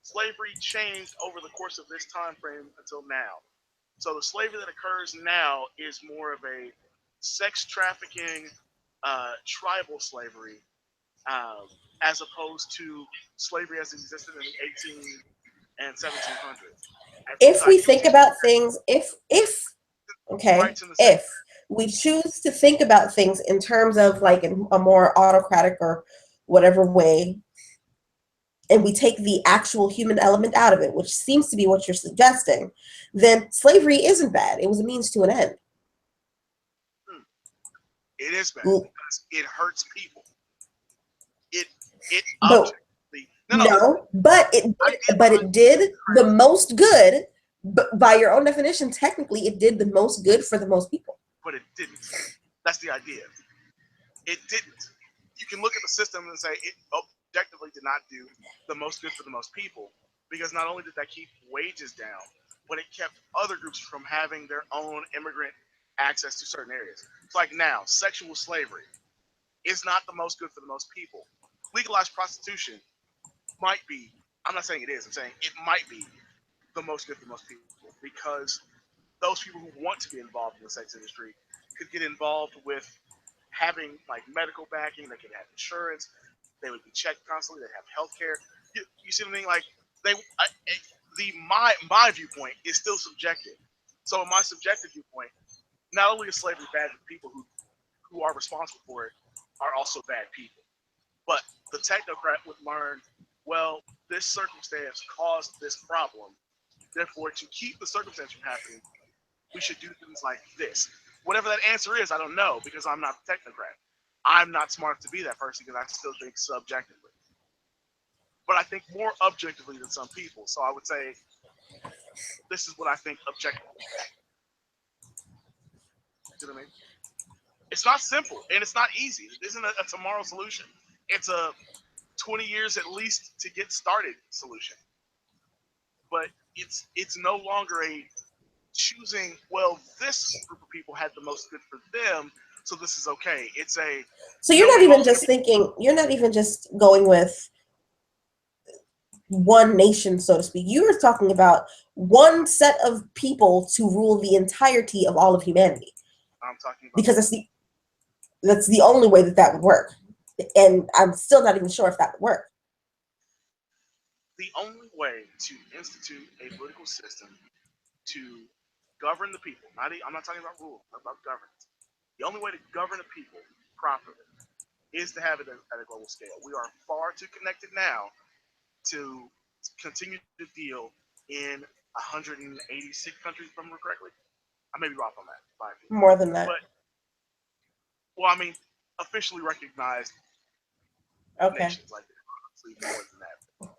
Slavery changed over the course of this time frame until now. So the slavery that occurs now is more of a sex trafficking, tribal slavery, as opposed to slavery as it existed in the 18 and 1700s. And so If by we you think teaching about things, if okay, rights in the same, if we choose to think about things in terms of like a more autocratic or whatever way, and we take the actual human element out of it, which seems to be what you're suggesting, then slavery isn't bad. It was a means to an end. it is bad L- because it hurts people. It it But objectively no. no, I did but find it did the most good. But by your own definition, technically, it did the most good for the most people. but it didn't. That's the idea. It didn't. You can look at the system and say it objectively did not do the most good for the most people because not only did that keep wages down, but it kept other groups from having their own immigrant access to certain areas. It's like now, sexual slavery. is not the most good for the most people. Legalized prostitution might be, I'm not saying it is, I'm saying it might be the most good for most people because those people who want to be involved in the sex industry could get involved with having like medical backing, they could have insurance, they would be checked constantly, they'd have health care. You see what I mean? Like my viewpoint is still subjective. So in my subjective viewpoint, not only is slavery bad for people who are responsible for it are also bad people. But the technocrat would learn, well, this circumstance caused this problem. Therefore, to keep the circumstance from happening, we should do things like this. Whatever that answer is, I don't know because I'm not a technocrat. I'm not smart enough to be that person because I still think subjectively. But I think more objectively than some people. So I would say this is what I think objectively. You know what I mean? It's not simple and it's not easy. It isn't a tomorrow solution. It's a 20 years at least to get started solution. But it's no longer a choosing, well, this group of people had the most good for them, so this is okay. It's a So you're not knowing even all the just thinking, you're not even just going with one nation, so to speak. You are talking about one set of people to rule the entirety of all of humanity, I'm talking about because that's the only way that would work. And I'm still not even sure if that would work. the only way to institute a political system to govern the people. I'm not talking about rule, I'm about governance. The only way to govern the people properly is to have it at a global scale. We are far too connected now to continue to deal in 186 countries, if I remember correctly. I may be off on that, More than that. but well, I mean, officially recognized Okay. nations, like honestly more than that.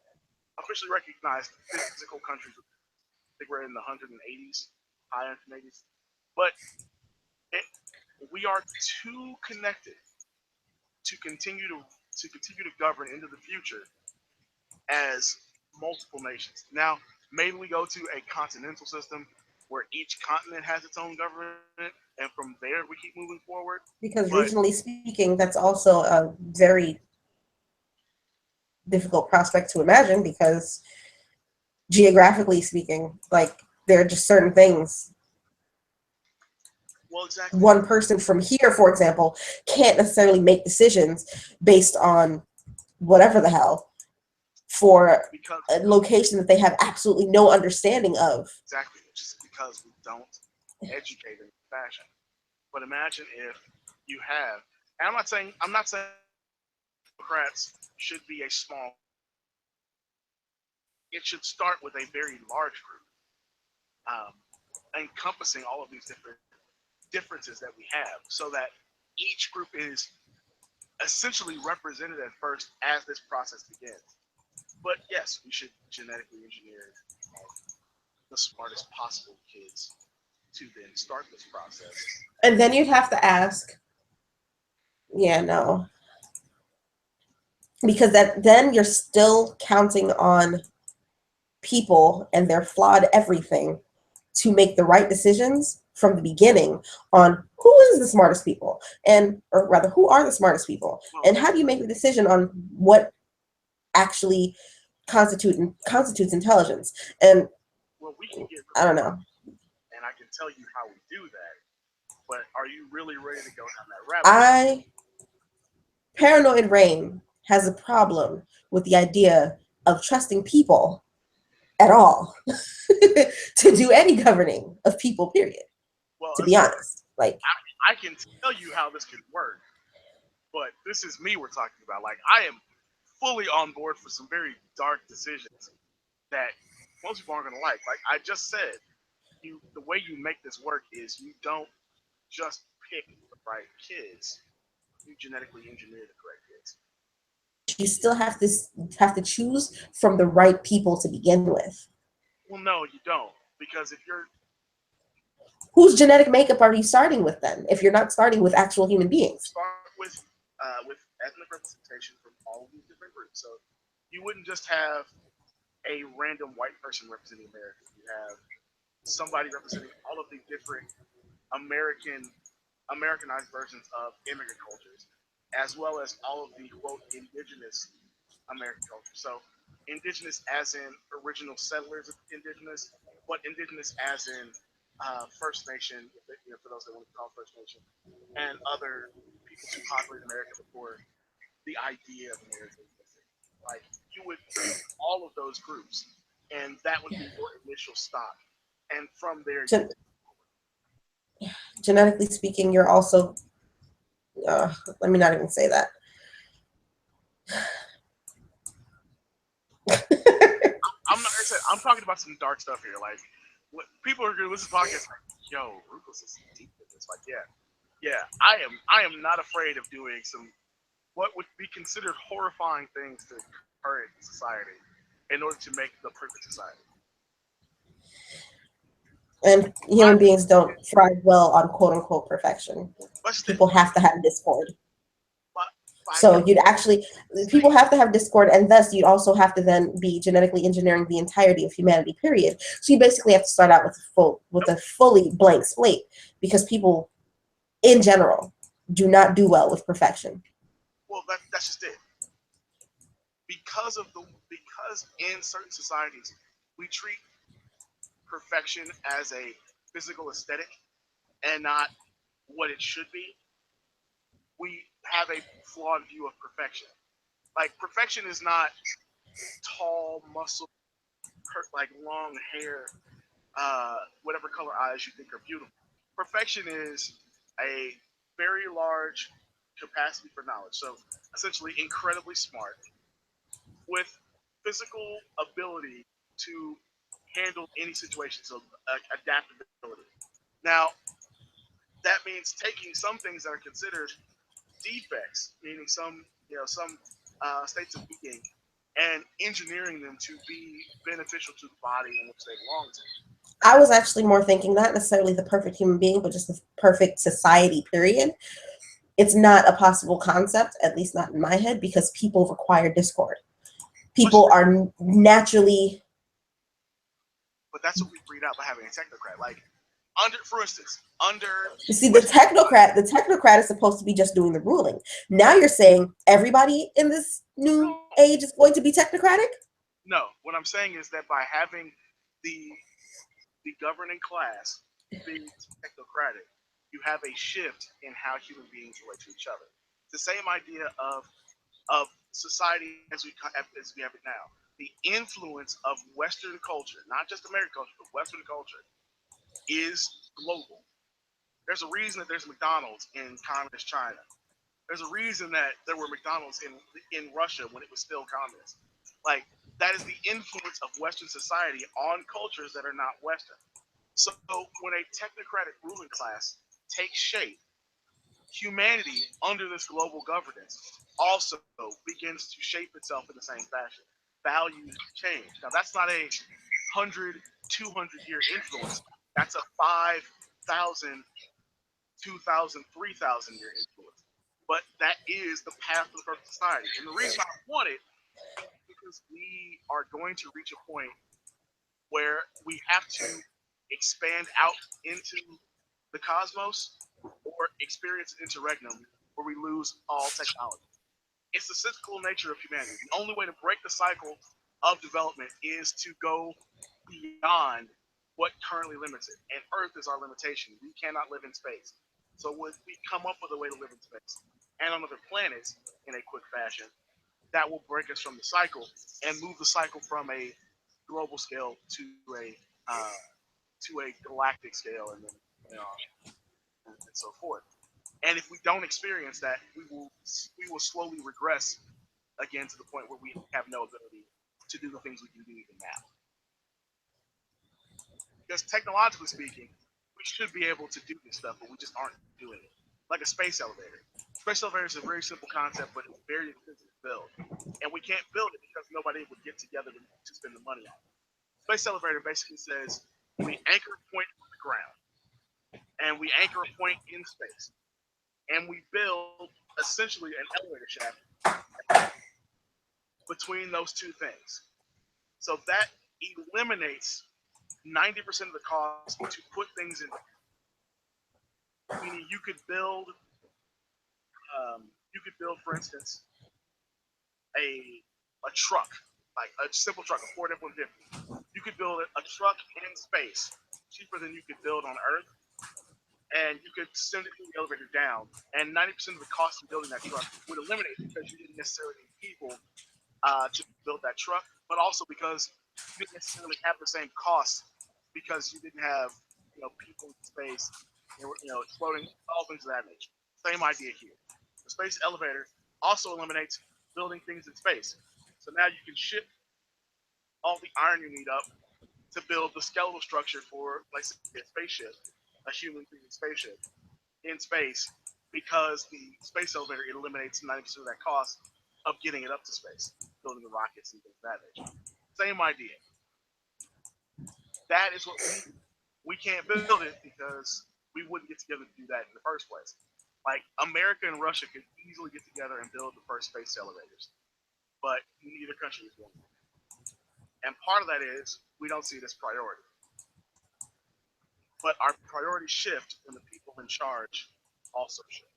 Officially recognized physical countries. I think we're in the 180s, high 180s, but it, we are too connected to continue to govern into the future as multiple nations. Now, maybe we go to a continental system where each continent has its own government, and from there we keep moving forward. Because But regionally speaking, that's also a very difficult prospect to imagine, because geographically speaking, like, there are just certain things. well, exactly, One person from here, for example, can't necessarily make decisions based on whatever the hell for because a location that they have absolutely no understanding of. exactly, just because we don't educate in fashion. But imagine if you have, and I'm not saying Democrats should be a small. It should start with a very large group, um, encompassing all of these different differences that we have, so that each group is essentially represented at first as this process begins. But yes, we should genetically engineer the smartest possible kids to then start this process. And then you'd have to ask, yeah, no, because then you're still counting on people and their flawed everything to make the right decisions from the beginning on who is the smartest people, and or rather who are the smartest people, Well, and how do you make the decision on what actually constitutes intelligence. And well, we can get I really don't far, know. and I can tell you how we do that. But are you really ready to go down that rabbit hole? I Paranoid Rain has a problem with the idea of trusting people at all to do any governing of people, period, Well, to be listen, honest. Like, I can tell you how this could work, but this is me we're talking about. Like, I am fully on board for some very dark decisions that most people aren't going to like. Like I just said, the way you make this work is you don't just pick the right kids; you genetically engineer the correct kids. you still have to choose from the right people to begin with. Well, no, you don't, because if you're Whose genetic makeup are you starting with then, if you're not starting with actual human beings? start with ethnic representation from all of these different groups, so you wouldn't just have a random white person representing America. You have somebody representing all of the different American Americanized versions of immigrant cultures, as well as all of the quote indigenous American culture. So indigenous as in original settlers of indigenous, but indigenous as in First Nation, for those that want to call First Nation, and other peoples who populated America before the idea of America existed. Like you would do all of those groups, and that would be your initial stop. And from there, you Gen- Genetically speaking, you're also, let me not even say that. I'm not. Like I said, I'm talking about some dark stuff here. Like, what people are going to listen to podcasts like, "Yo, Ruthless is deep in this." Like, yeah, yeah. I am not afraid of doing some what would be considered horrifying things to current society in order to make the perfect society. And My, human beings don't thrive well on quote unquote perfection. let's just People have to have discord. but by So you'd actually, people have to have discord, and thus you'd also have to then be genetically engineering the entirety of humanity. Period. So you basically have to start out with a fully blank slate, because people in general do not do well with perfection. well, that's just it. Because in certain societies we treat perfection as a physical aesthetic and not what it should be. We have a flawed view of perfection. Like perfection is not tall, muscle, like long hair, whatever color eyes you think are beautiful. Perfection is a very large capacity for knowledge. So essentially, incredibly smart with physical ability to handle any situation. So adaptability. Now that means taking some things that are considered defects, meaning some states of being, and engineering them to be beneficial to the body in which they belong to. I was actually more thinking not necessarily the perfect human being, but just the perfect society, period. It's not a possible concept, at least not in my head, because people require discord. Which, People are naturally. but that's what we breed out by having a technocrat. Like under, for instance, under You see, Western society. the technocrat is supposed to be just doing the ruling. Now you're saying everybody in this new No, age is going to be technocratic? no. What I'm saying is that by having the the governing class being technocratic, you have a shift in how human beings relate to each other. It's the same idea of society as we have it now. The influence of Western culture, not just American culture, but Western culture, is global. There's a reason that there's McDonald's in communist China. There's a reason that there were McDonald's in Russia when it was still communist. Like that is the influence of Western society on cultures that are not Western. So when a technocratic ruling class takes shape, humanity under this global governance also begins to shape itself in the same fashion. Values change. Now that's not a 100, 200 year influence. That's a 5,000, 2,000, 3,000 year influence. But that is the path of the perfect society. And the reason I want it is because we are going to reach a point where we have to expand out into the cosmos or experience an interregnum where we lose all technology. It's the cyclical nature of humanity. The only way to break the cycle of development is to go beyond what currently limits it. And Earth is our limitation. We cannot live in space. So we come up with a way to live in space and on other planets in a quick fashion, that will break us from the cycle and move the cycle from a global scale uh, to a galactic scale, and then you know, and so forth. And if we don't experience that, we will slowly regress again to the point where we have no ability to do the things we can do even now. Because technologically speaking, we should be able to do this stuff, but we just aren't doing it. Like a space elevator. Space elevator is a very simple concept, but it's very expensive to build. And we can't build it because nobody would get together to spend the money on it. Space elevator basically says we anchor a point on the ground and we anchor a point in space and we build essentially an elevator shaft between those two things. So that eliminates 90% of the cost to put things in, meaning you could You could build, for instance, a truck, like a simple truck, a Ford F-150. You could build a truck in space cheaper than you could build on Earth, and you could send it through the elevator down, and 90% of the cost of building that truck would eliminate because you didn't necessarily need people to build that truck, but also because you didn't necessarily have the same cost because you didn't have people in space, exploding, all things of that nature. Same idea here. The space elevator also eliminates building things in space. So now you can ship all the iron you need up to build the skeletal structure for, like, say, a spaceship, a human 3D spaceship in space, because the space elevator eliminates 90% of that cost of getting it up to space, building the rockets and things of that nature. Same idea. That is what we need. We can't build it because we wouldn't get together to do that in the first place. Like, America and Russia could easily get together and build the first space elevators, but neither country is willing. And part of that is we don't see it as priority. But our priorities shift when the people in charge also shift.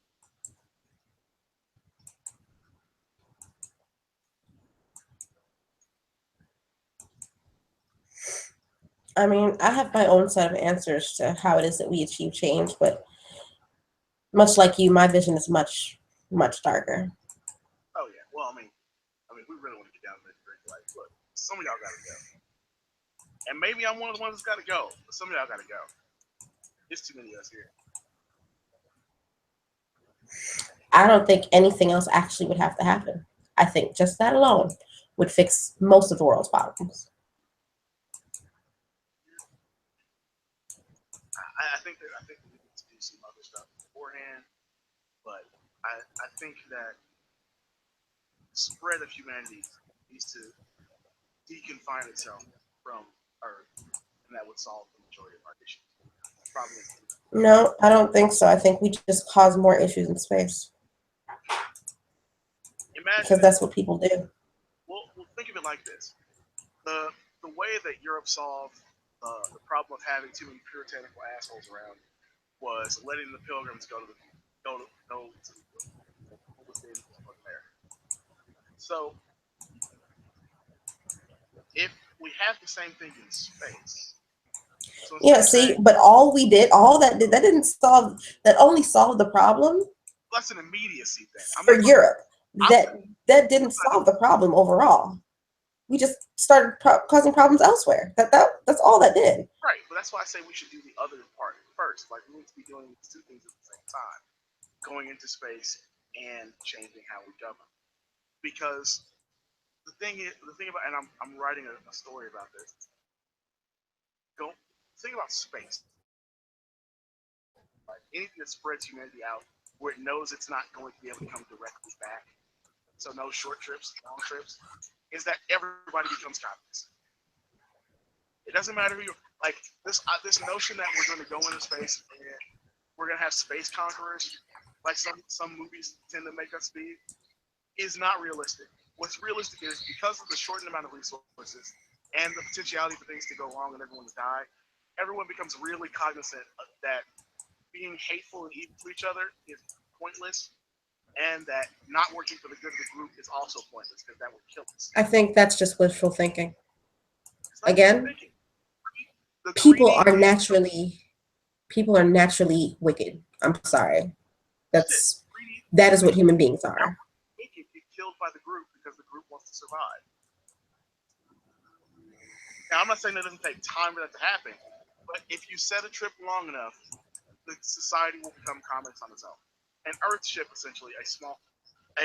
I mean, I have my own set of answers to how it is that we achieve change, but much like you, my vision is much, much darker. Oh yeah. Well, I mean, we really want to get down to the drink. Like, look, some of y'all got to go, and maybe I'm one of the ones that's got to go, but some of y'all got to go. There's too many of us here. I don't think anything else actually would have to happen. I think just that alone would fix most of the world's problems. I think we need to do some other stuff beforehand, but I think that spread of humanity needs to deconfine itself from Earth, and that would solve the majority of our issues. Problem is, No, I don't think so. I think we just cause more issues in space imagine because this. that's what people do. We'll think of it like this: the way that Europe solved the problem of having too many puritanical assholes around was letting the pilgrims go to what was then North America. So if we have the same thing in space, so instead Yeah, of saying see, but all we did, all that did, that didn't solve, that only solved the problem that's an immediacy thing, I'm for not talking. Europe. I'm That saying that didn't solve the problem overall. We just started causing problems elsewhere. That's all that did. right, but that's why I say we should do the other part first. Like, we need to be doing these two things at the same time: going into space and changing how we govern. Because the thing about, and I'm writing a story about this. Go think about space. Like, anything that spreads humanity out where it knows it's not going to be able to come directly back. So no short trips, long trips. Is that everybody becomes communists? It doesn't matter who you like. This notion that we're going to go into space and we're going to have space conquerors, like some movies tend to make us be, is not realistic. What's realistic is, because of the shortened amount of resources and the potentiality for things to go wrong and everyone to die, everyone becomes really cognizant that being hateful and evil to each other is pointless, and that not working for the good of the group is also pointless because that would kill us. I think that's just wishful thinking. It's not wishful Again, thinking. The people greedy are and naturally people are naturally wicked. I'm sorry. shit, That's greedy, that is the what human beings are. wicked get killed by the group because the group wants to survive. Now, I'm not saying that it doesn't take time for that to happen, but if you set a trip long enough, the society will become comics on its own. An Earth ship, essentially, a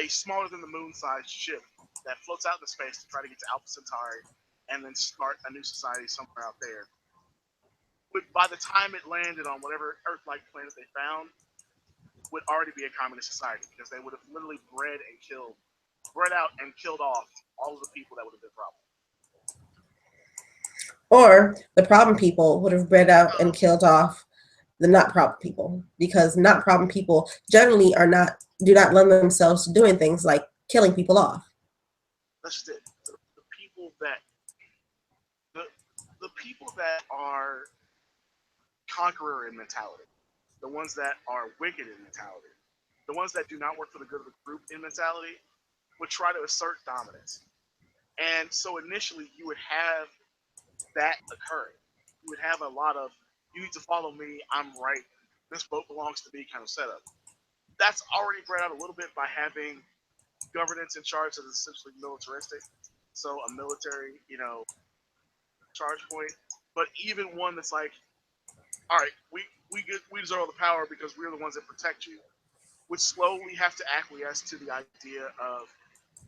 smaller than the moon-sized ship that floats out into space to try to get to Alpha Centauri and then start a new society somewhere out there. But by the time it landed on whatever Earth-like planet they found, would already be a communist society because they would have literally bred out and killed off all of the people that would have been problem. Or the problem people would have bred out and killed off the not problem people, because not problem people generally are not do not lend themselves to doing things like killing people off. That's just it. The people that the the people that are conqueror in mentality, the ones that are wicked in mentality, the ones that do not work for the good of the group in mentality, would try to assert dominance. And so initially, you would have that occurring. You would have a lot of, you need to follow me, I'm right, this boat belongs to me kind of setup. That's already bred out a little bit by having governance in charge that is essentially militaristic. So a military, charge point. But even one that's like, all right, we deserve all the power because we're the ones that protect you, would slowly have to acquiesce to the idea of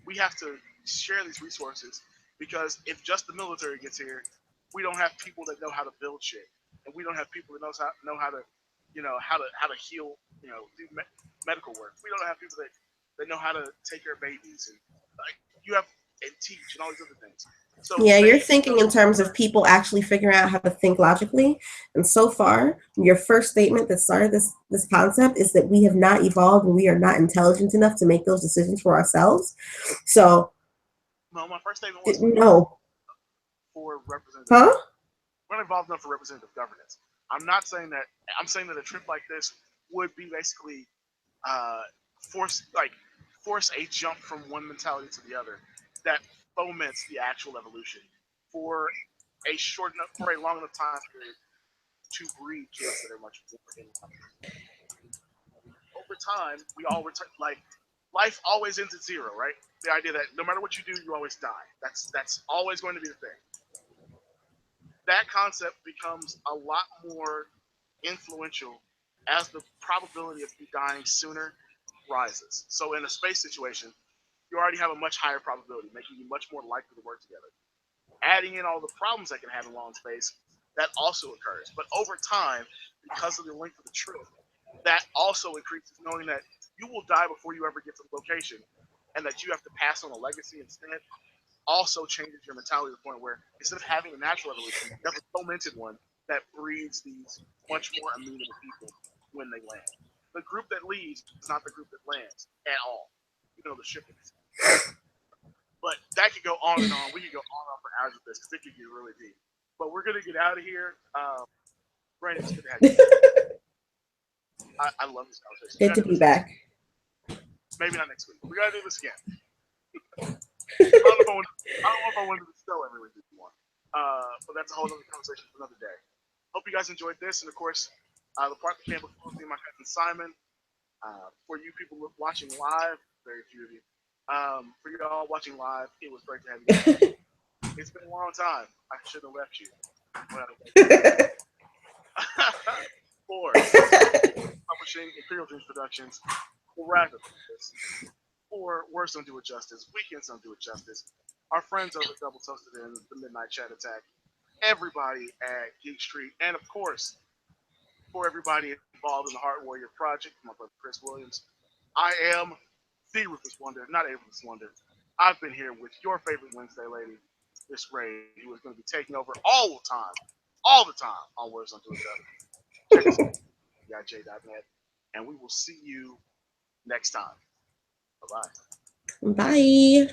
we have to share these resources because if just the military gets here, we don't have people that know how to build shit, and we don't have people that know how to, how to heal, do medical work. We don't have people that know how to take care of babies, and like you have and teach and all these other things. So Yeah, you're they thinking in terms of people actually figuring out how to think logically. And so far, your first statement that started this concept is that we have not evolved and we are not intelligent enough to make those decisions for ourselves. So, no, my first statement was no. for representative. Huh? We're not involved enough for representative governance. I'm not saying that. I'm saying that a trip like this would be basically uh, force like force a jump from one mentality to the other that foments the actual evolution for a short enough for a long enough time period to breed kids that are much more in line. Over time, we all return like life always ends at zero, right? The idea that no matter what you do, you always die. That's always going to be the thing. That concept becomes a lot more influential as the probability of you dying sooner rises. So in a space situation, you already have a much higher probability, making you much more likely to work together. Adding in all the problems that can happen while in space, that also occurs. But over time, because of the length of the trip, that also increases knowing that you will die before you ever get to the location and that you have to pass on a legacy instead also changes your mentality to the point where instead of having a natural evolution, you have a fomented one that breeds these much more amenable people when they land. The group that leaves is not the group that lands at all. The shipping. But that could go on and on. We could go on and on for hours with this because it could get really deep. But we're gonna get out of here. Brandon, it's good to have you back. I love this conversation. We Good gotta to do be this next back. week. Maybe not next week. We gotta do this again. I don't know if I want. I don't know if I want to do the show every week anymore. But that's a whole other conversation for another day. Hope you guys enjoyed this, and of course, the part that came before me, my cousin Simon. For you people watching live, very few of you. For y'all watching live, it was great to have you guys back. It's been a long time. I should have left you. For Publishing Imperial Dreams Productions, for Rapid Focus, for Words Don't Do It Justice, Weekends Don't Do It Justice, our friends over at Double Toasted in the Midnight Chat Attack, everybody at Geek Street, and of course, for everybody involved in the Heart Warrior Project, my brother Chris Williams. I am the Ruthless Wonder, not a Ruthless Wonder. I've been here with your favorite Wednesday lady, Miss Ray, who is going to be taking over all the time on Words Don't Do It Justice. Check us out at j.net, and we will see you next time. Bye bye. Bye.